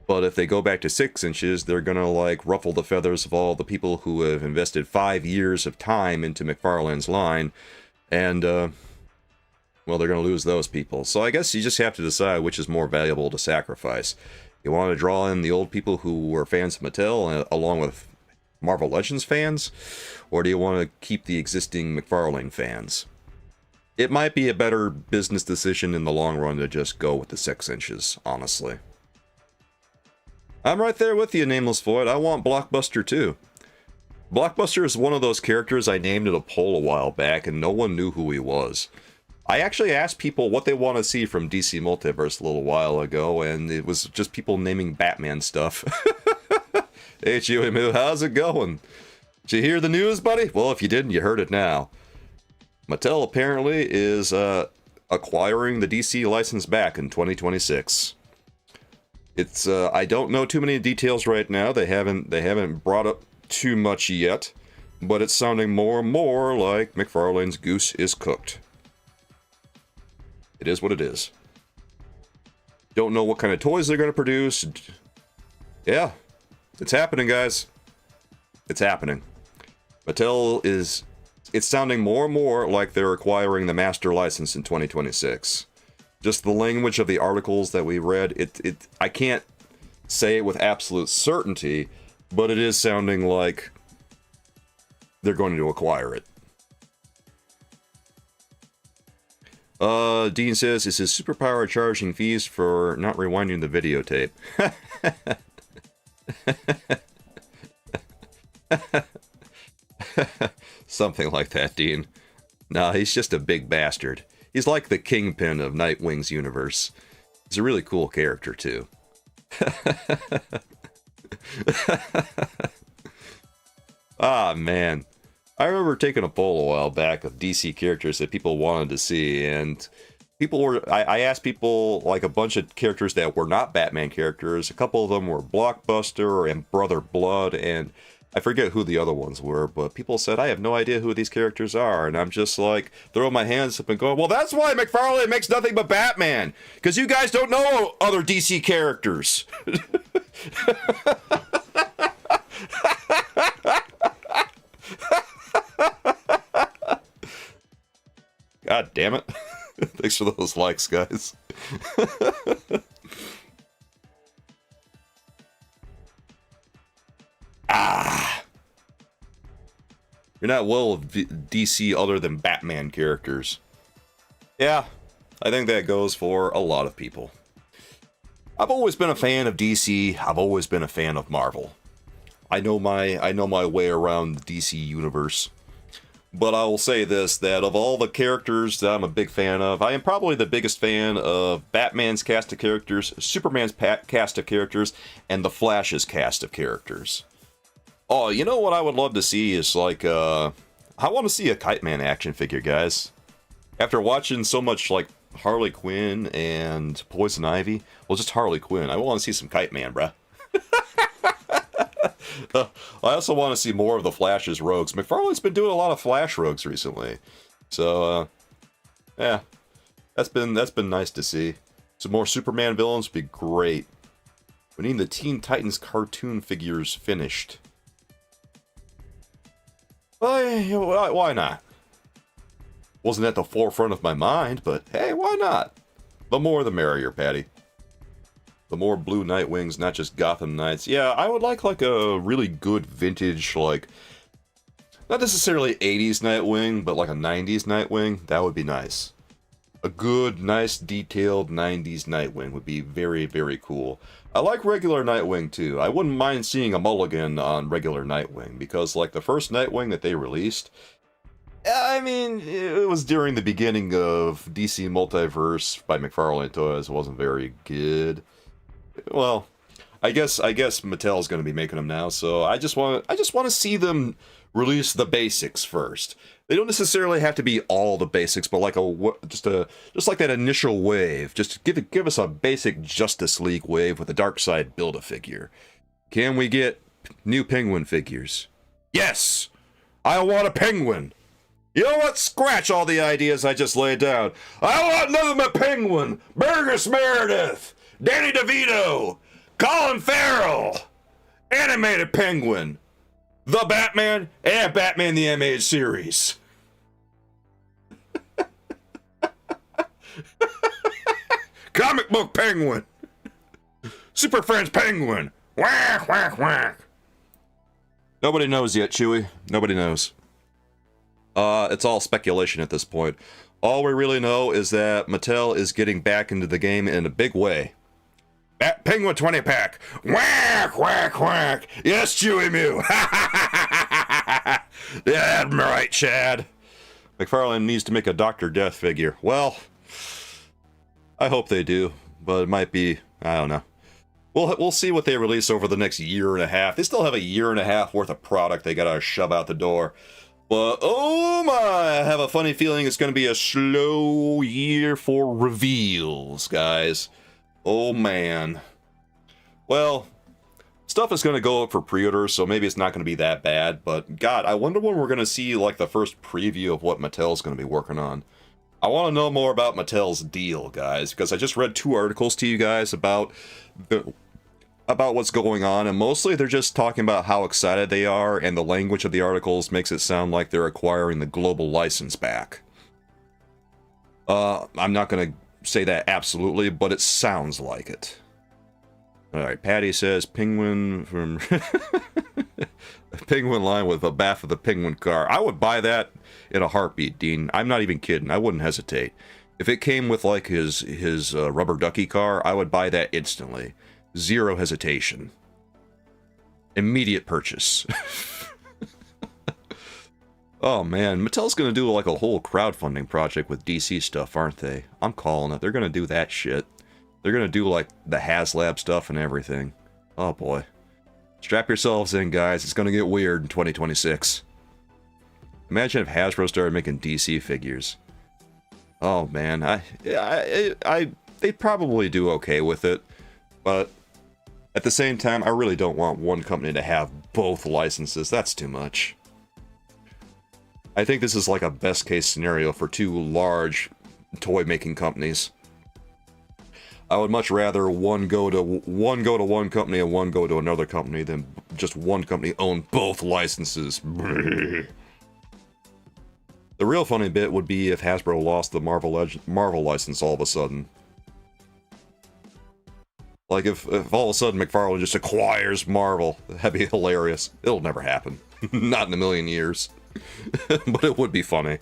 But if they go back to 6 inches, they're going to, like, ruffle the feathers of all the people who have invested 5 years of time into McFarlane's line. And, well, they're going to lose those people. So I guess you just have to decide which is more valuable to sacrifice. You want to draw in the old people who were fans of Mattel along with Marvel Legends fans? Or do you want to keep the existing McFarlane fans? It might be a better business decision in the long run to just go with the 6 inches, honestly. I'm right there with you, Nameless Void. I want Blockbuster too. Blockbuster is one of those characters I named in a poll a while back and no one knew who he was. I actually asked people what they want to see from DC Multiverse a little while ago, and it was just people naming Batman stuff. Hey, Chewy Moo, how's it going? Did you hear the news, buddy? Well, if you didn't, you heard it now. Mattel apparently is acquiring the DC license back in 2026. It's I don't know too many details right now. They haven't brought up too much yet, but it's sounding more and more like McFarlane's goose is cooked. It is what it is. Don't know what kind of toys they're going to produce. Yeah, it's happening, guys. It's happening. Mattel is... It's sounding more and more like they're acquiring the master license in 2026. Just the language of the articles that we read, I can't say it with absolute certainty, but it is sounding like they're going to acquire it. Dean says, is his superpower charging fees for not rewinding the videotape? Something like that, Dean. Nah, he's just a big bastard. He's like the kingpin of Nightwing's universe. He's a really cool character, too. Ah, man. I remember taking a poll a while back of DC characters that people wanted to see, and people were... I asked people, like, a bunch of characters that were not Batman characters. A couple of them were Blockbuster and Brother Blood, and I forget who the other ones were, but people said, I have no idea who these characters are, and I'm just, like, throwing my hands up and going, well, that's why McFarlane makes nothing but Batman, because you guys don't know other DC characters. God damn it. Thanks for those likes, guys. You're not well of DC other than Batman characters. Yeah, I think that goes for a lot of people. I've always been a fan of DC. I've always been a fan of Marvel. I know my way around the DC universe. But I will say this, that of all the characters that I'm a big fan of, I am probably the biggest fan of Batman's cast of characters, Superman's cast of characters, and the Flash's cast of characters. Oh, you know what I would love to see is, like, I want to see a Kite Man action figure, guys. After watching so much, like, Harley Quinn and Poison Ivy, well, just Harley Quinn, I want to see some Kite Man, bruh. I also want to see more of the Flash's rogues. McFarlane's been doing a lot of Flash rogues recently. So, yeah, that's been nice to see. Some more Superman villains would be great. We need the Teen Titans cartoon figures finished. Well, why not? Wasn't at the forefront of my mind, but hey, why not? The more the merrier, Patty. The more blue Nightwings, not just Gotham Knights. Yeah, I would like a really good vintage, like, not necessarily 80s Nightwing, but like a 90s Nightwing. That would be nice. A good, nice, detailed 90s Nightwing would be very, very cool. I like regular Nightwing, too. I wouldn't mind seeing a mulligan on regular Nightwing, because, like, the first Nightwing that they released, I mean, it was during the beginning of DC Multiverse by McFarlane Toys. It wasn't very good. Well, I guess Mattel's going to be making them now, so I just want to see them release the basics first. They don't necessarily have to be all the basics, but like just like that initial wave. Just give us a basic Justice League wave with a Darkseid Build-A-Figure. Can we get new Penguin figures? Yes, I want a Penguin. You know what? Scratch all the ideas I just laid down. I want nothing but Penguin, Burgess Meredith, Danny DeVito, Colin Farrell, animated Penguin, the Batman, and Batman the Animated Series. Comic book Penguin, Super Friends Penguin, whack, whack, whack. Nobody knows yet, Chewy. Nobody knows. It's all speculation at this point. All we really know is that Mattel is getting back into the game in a big way. Penguin 20-pack. Whack, whack, whack. Yes, Chewy Mew. Yeah, I'm right, Chad. McFarlane needs to make a Dr. Death figure. Well, I hope they do, but it might be, I don't know. We'll see what they release over the next year and a half. They still have a year and a half worth of product they gotta shove out the door. But, oh my, I have a funny feeling it's gonna be a slow year for reveals, guys. Oh man. Well, stuff is gonna go up for pre-order, so maybe it's not gonna be that bad, but God, I wonder when we're gonna see, like, the first preview of what Mattel's gonna be working on. I want to know more about Mattel's deal, guys, because I just read 2 articles to you guys about what's going on, and mostly they're just talking about how excited they are, and the language of the articles makes it sound like they're acquiring the global license back. I'm not going to say that absolutely, but it sounds like it. Alright, Patty says, Penguin from... Penguin line with a Bath of the Penguin car. I would buy that in a heartbeat, Dean. I'm not even kidding. I wouldn't hesitate. If it came with, like, his rubber ducky car, I would buy that instantly. Zero hesitation. Immediate purchase. Oh, man. Mattel's gonna do, like, a whole crowdfunding project with DC stuff, aren't they? I'm calling it. They're gonna do that shit. They're gonna do, like, the HasLab stuff and everything. Oh, boy. Strap yourselves in, guys. It's gonna get weird in 2026. Imagine if Hasbro started making DC figures. Oh man, they'd probably do okay with it, but at the same time, I really don't want one company to have both licenses. That's too much. I think this is like a best case scenario for 2 large toy making companies. I would much rather one go to one company and one go to another company than just one company own both licenses. The real funny bit would be if Hasbro lost the Marvel license all of a sudden. Like if all of a sudden McFarlane just acquires Marvel. That'd be hilarious. It'll never happen. Not in a million years. But it would be funny.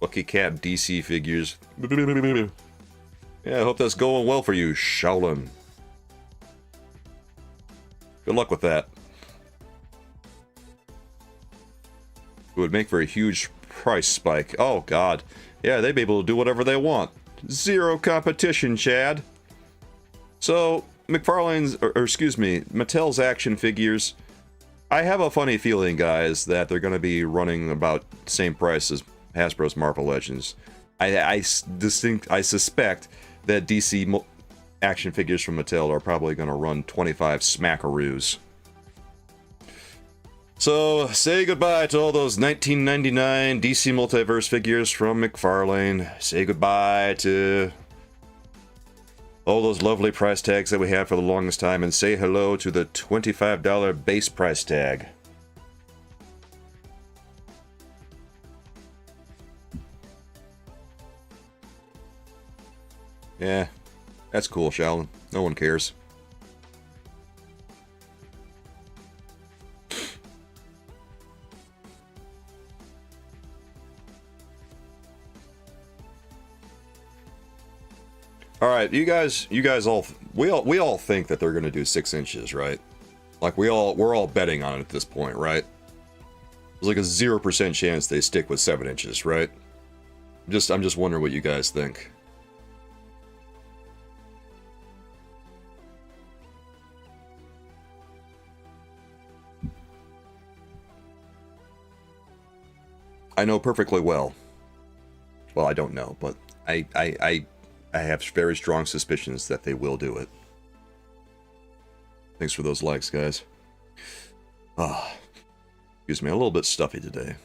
Lucky Cat DC figures. Yeah, I hope that's going well for you, Shaolin. Good luck with that. It would make for a huge price spike. Oh, God. Yeah, they'd be able to do whatever they want. Zero competition, Chad. So, Mattel's action figures. I have a funny feeling, guys, that they're going to be running about the same price as Hasbro's Marvel Legends. I suspect that DC action figures from Mattel are probably going to run 25 smackaroos. So, say goodbye to all those 1999 DC Multiverse figures from McFarlane. Say goodbye to all those lovely price tags that we had for the longest time, and say hello to the $25 base price tag. Yeah, that's cool, Shaolin. No one cares. All right, you guys all, we all think that they're gonna do 6 inches, right? Like we're all betting on it at this point, right? There's like a 0% chance they stick with 7 inches, right? I'm just wondering what you guys think. I know perfectly well. Well, I don't know, but I have very strong suspicions that they will do it. Thanks for those likes, guys. Ah, excuse me, a little bit stuffy today.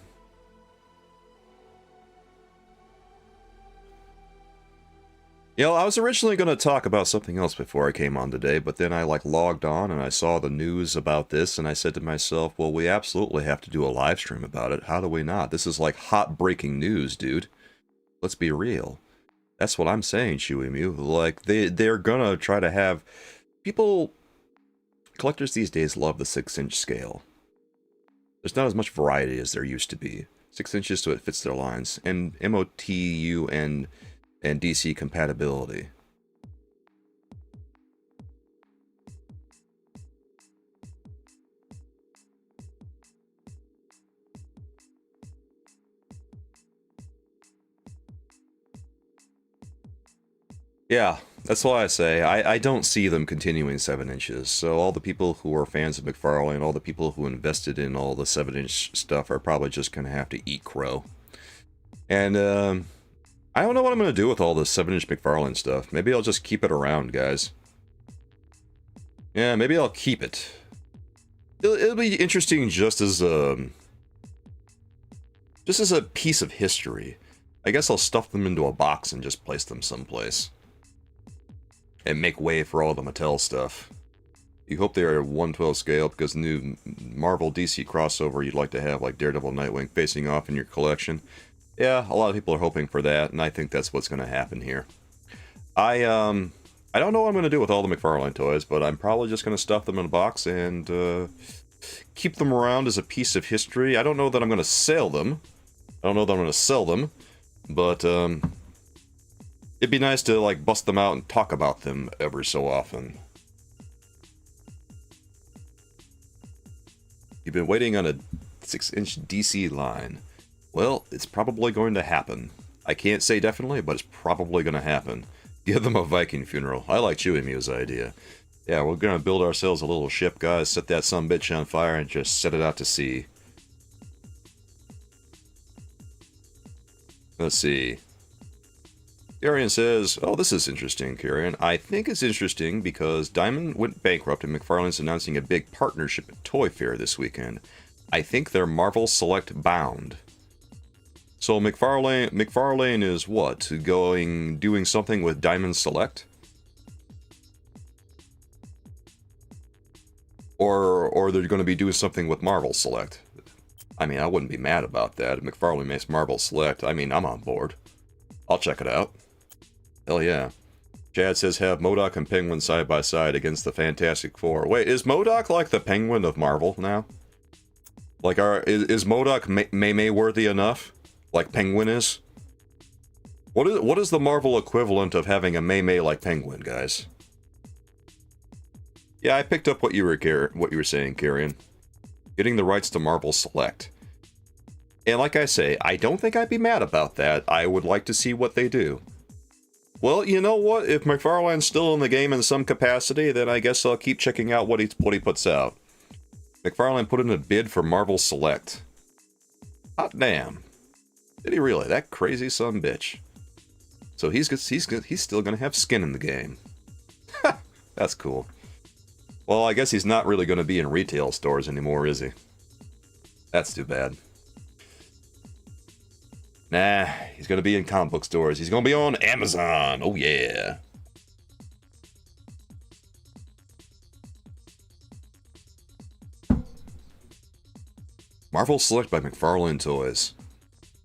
You know, I was originally going to talk about something else before I came on today, but then I logged on and I saw the news about this and I said to myself, well, we absolutely have to do a live stream about it. How do we not? This is like hot breaking news, dude. Let's be real. That's what I'm saying, Shuimu. Like, they're gonna try to have... People... Collectors these days love the 6-inch scale. There's not as much variety as there used to be. 6 inches so it fits their lines. And MOTU and DC compatibility. Yeah, that's why I say I don't see them continuing 7 inches. So all the people who are fans of McFarlane, all the people who invested in all the 7-inch stuff are probably just going to have to eat crow. And I don't know what I'm going to do with all this 7-inch McFarlane stuff. Maybe I'll just keep it around, guys. Yeah, maybe I'll keep it. It'll be interesting just as a piece of history. I guess I'll stuff them into a box and just place them someplace. And make way for all the Mattel stuff. You hope they are 1/12 scale because new Marvel DC crossover you'd like to have, like Daredevil, Nightwing, facing off in your collection. Yeah, a lot of people are hoping for that, and I think that's what's going to happen here. I don't know what I'm going to do with all the McFarlane toys, but I'm probably just going to stuff them in a box and keep them around as a piece of history. I don't know that I'm going to sell them. I don't know that I'm going to sell them, but it'd be nice to like bust them out and talk about them every so often. You've been waiting on a 6-inch DC line. Well, it's probably going to happen. I can't say definitely, but it's probably going to happen. Give them a Viking funeral. I like Chewie Mew's idea. Yeah, we're going to build ourselves a little ship, guys, set that sumbitch on fire, and just set it out to sea. Let's see. Carrion says, oh, this is interesting, Carrion. I think it's interesting because Diamond went bankrupt and McFarlane's announcing a big partnership at Toy Fair this weekend. I think they're Marvel Select bound. So McFarlane is what? Doing something with Diamond Select? Or they're going to be doing something with Marvel Select? I mean, I wouldn't be mad about that. If McFarlane makes Marvel Select, I mean, I'm on board. I'll check it out. Hell yeah. Chad says have MODOK and Penguin side by side against the Fantastic Four. Wait, is MODOK like the Penguin of Marvel now? Like, is MODOK May worthy enough? Like Penguin is? What is the Marvel equivalent of having a May like Penguin, guys? Yeah, I picked up what you were saying, Carrion. Getting the rights to Marvel Select. And like I say, I don't think I'd be mad about that. I would like to see what they do. Well, you know what? If McFarlane's still in the game in some capacity, then I guess I'll keep checking out what he puts out. McFarlane put in a bid for Marvel Select. Hot damn. Did he really? That crazy son bitch. So he's still gonna have skin in the game. That's cool. Well, I guess he's not really gonna be in retail stores anymore, is he? That's too bad. Nah, he's gonna be in comic book stores. He's gonna be on Amazon. Oh yeah. Marvel Select by McFarlane Toys.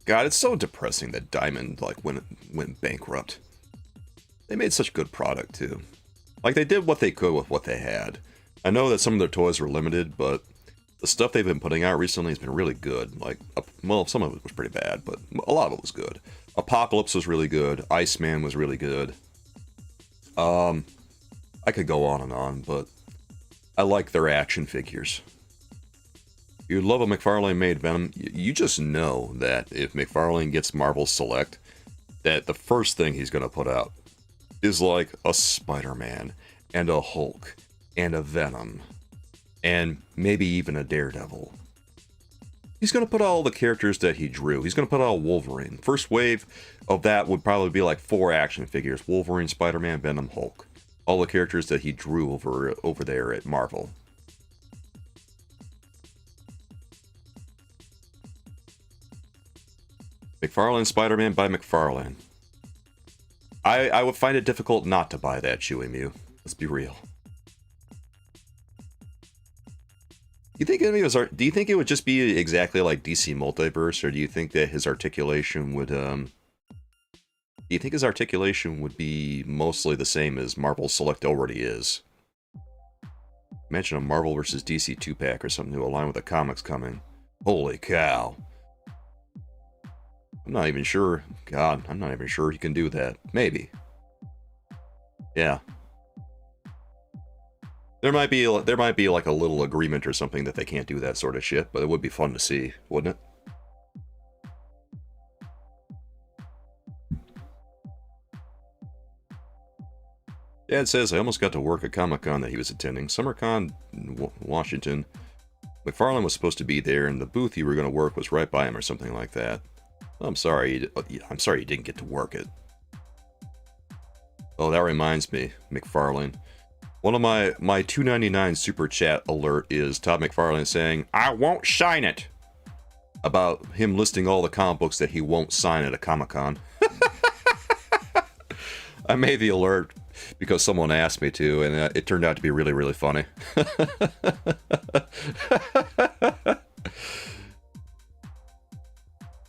God, it's so depressing that Diamond went bankrupt. They made such good product too. Like they did what they could with what they had. I know that some of their toys were limited, but the stuff they've been putting out recently has been really good. Like, well, some of it was pretty bad, but a lot of it was good. Apocalypse was really good. Iceman was really good. I could go on, but I like their action figures. You love a McFarlane-made Venom. You just know that if McFarlane gets Marvel Select, that the first thing he's going to put out is like a Spider-Man and a Hulk and a Venom and maybe even a Daredevil. He's going to put all the characters that he drew. He's going to put out Wolverine. First wave of that would probably be like 4 action figures. Wolverine, Spider-Man, Venom, Hulk. All the characters that he drew over there at Marvel. McFarlane Spider-Man by McFarlane. I would find it difficult not to buy that, Chewie Mew. Let's be real. Do you think it would just be exactly like DC Multiverse, or do you think that his articulation would do you think his articulation would be mostly the same as Marvel Select already is? Imagine a Marvel vs. DC 2-pack or something to align with the comics coming. Holy cow. I'm not even sure. God, I'm not even sure he can do that. Maybe. Yeah. There might be like a little agreement or something that they can't do that sort of shit, but it would be fun to see, wouldn't it? Dad says I almost got to work at Comic-Con that he was attending. SummerCon in Washington. McFarlane was supposed to be there, and the booth you were going to work was right by him or something like that. I'm sorry you didn't get to work it. Oh, that reminds me, McFarlane. One of my $2.99 super chat alert is Todd McFarlane saying, "I won't sign it," about him listing all the comic books that he won't sign at a Comic-Con. I made the alert because someone asked me to, and it turned out to be really, really funny.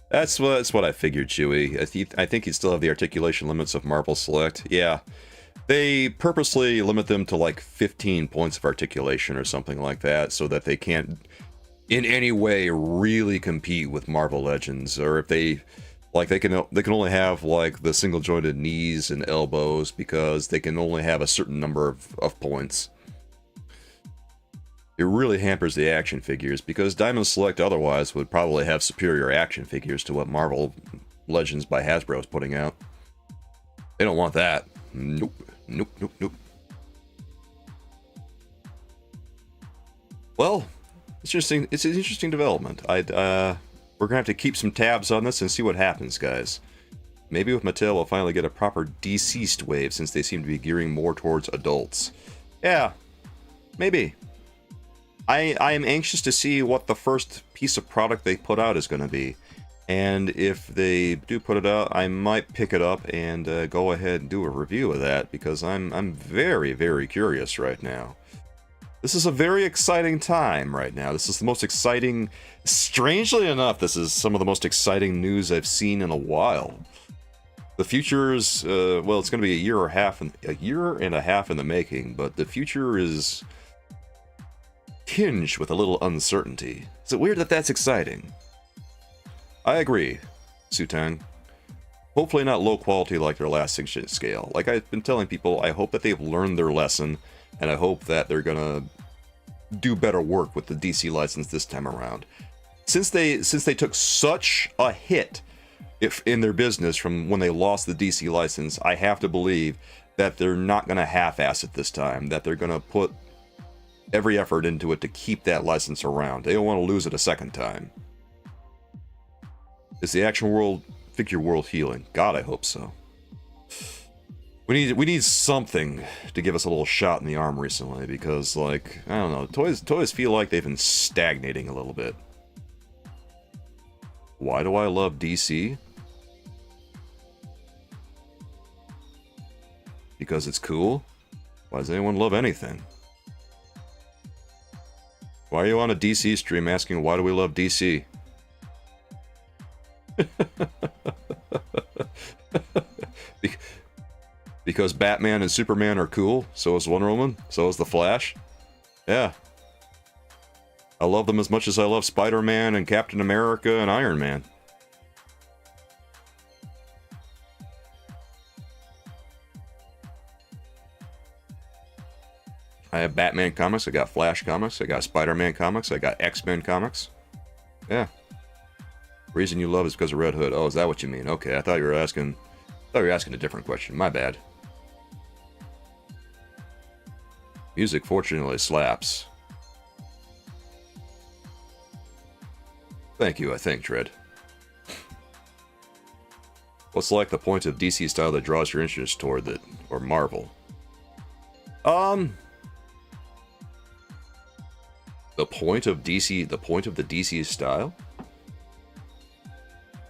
That's what I figured, Chewy. I think you still have the articulation limits of Marvel Select. Yeah. They purposely limit them to like 15 points of articulation or something like that, so that they can't in any way really compete with Marvel Legends. Or if they can only have like the single jointed knees and elbows because they can only have a certain number of points. It really hampers the action figures, because Diamond Select otherwise would probably have superior action figures to what Marvel Legends by Hasbro is putting out. They don't want that. Nope. Nope. Well, it's interesting. It's an interesting development. We're gonna have to keep some tabs on this and see what happens, guys. Maybe with Mattel we'll finally get a proper deceased wave, since they seem to be gearing more towards adults. Yeah, maybe. I am anxious to see what the first piece of product they put out is going to be. And if they do put it out, I might pick it up and go ahead and do a review of that, because I'm very, very curious right now. This is a very exciting time right now. This is the most exciting... Strangely enough, this is some of the most exciting news I've seen in a while. The future is... well, it's going to be a year and a half in the making, but the future is tinged with a little uncertainty. Is it weird that that's exciting? I agree, Sutang. Hopefully not low quality like their last 6-inch scale. Like I've been telling people, I hope that they've learned their lesson, and I hope that they're gonna do better work with the DC license this time around. Since they took such a hit in their business from when they lost the DC license, I have to believe that they're not gonna half-ass it this time, that they're gonna put every effort into it to keep that license around. They don't want to lose it a second time. Is the action figure world healing? God, I hope so. We need something to give us a little shot in the arm recently, because, like, I don't know, toys feel like they've been stagnating a little bit. Why do I love DC? Because it's cool? Why does anyone love anything? Why are you on a DC stream asking why do we love DC? Because Batman and Superman are cool, so is Wonder Woman, so is the Flash. Yeah. I love them as much as I love Spider-Man and Captain America and Iron Man. I have Batman comics, I got Flash comics, I got Spider-Man comics, I got X-Men comics. Yeah. Reason you love is because of Red Hood. Oh, is that what you mean? Okay, I thought you were asking a different question. My bad. Music fortunately slaps. Thank you, I think, Tread. What's like the point of DC style that draws your interest toward it, or Marvel? The point of the DC style?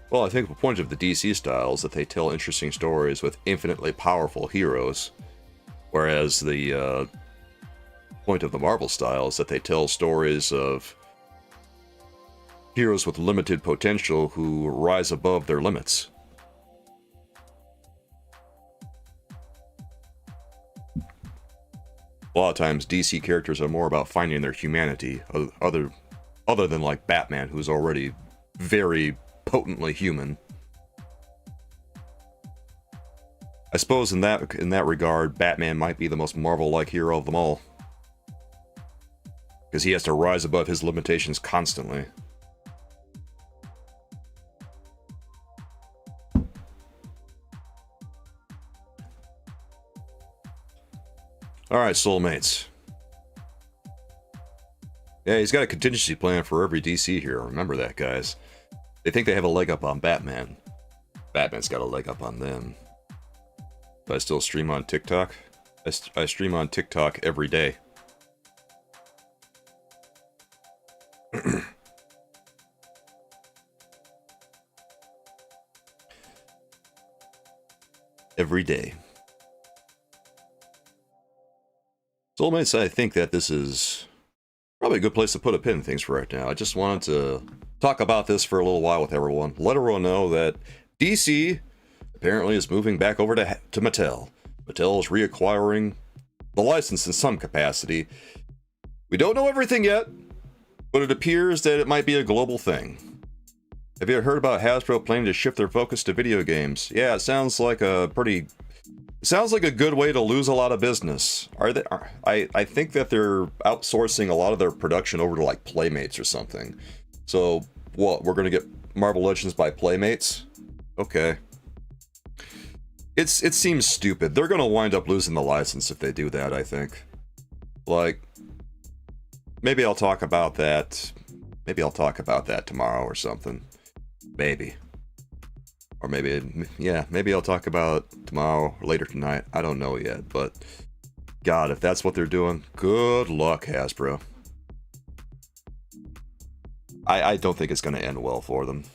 Well, I think the point of the DC style is that they tell interesting stories with infinitely powerful heroes, whereas the point of the Marvel style is that they tell stories of heroes with limited potential who rise above their limits. A lot of times DC characters are more about finding their humanity, other than like Batman, who's already very potently human. I suppose in that regard, Batman might be the most Marvel-like hero of them all, because he has to rise above his limitations constantly. Alright, Soulmates. Yeah, he's got a contingency plan for every DC hero. Remember that, guys. They think they have a leg up on Batman. Batman's got a leg up on them. Do I still stream on TikTok? I stream on TikTok every day. Every day. Soulmates, I think that this is probably a good place to put a pin in things for right now. I just wanted to talk about this for a little while with everyone. Let everyone know that DC apparently is moving back over to Mattel. Mattel is reacquiring the license in some capacity. We don't know everything yet, but it appears that it might be a global thing. Have you heard about Hasbro planning to shift their focus to video games? Yeah, it sounds like a good way to lose a lot of business. I think that they're outsourcing a lot of their production over to like Playmates or something. So what? We're gonna get Marvel Legends by Playmates? Okay. It seems stupid. They're gonna wind up losing the license if they do that, I think. Like, maybe I'll talk about that. Maybe I'll talk about that tomorrow or something. Maybe. Or maybe, yeah, maybe I'll talk about tomorrow or later tonight. I don't know yet, but God, if that's what they're doing, good luck, Hasbro. I don't think it's going to end well for them.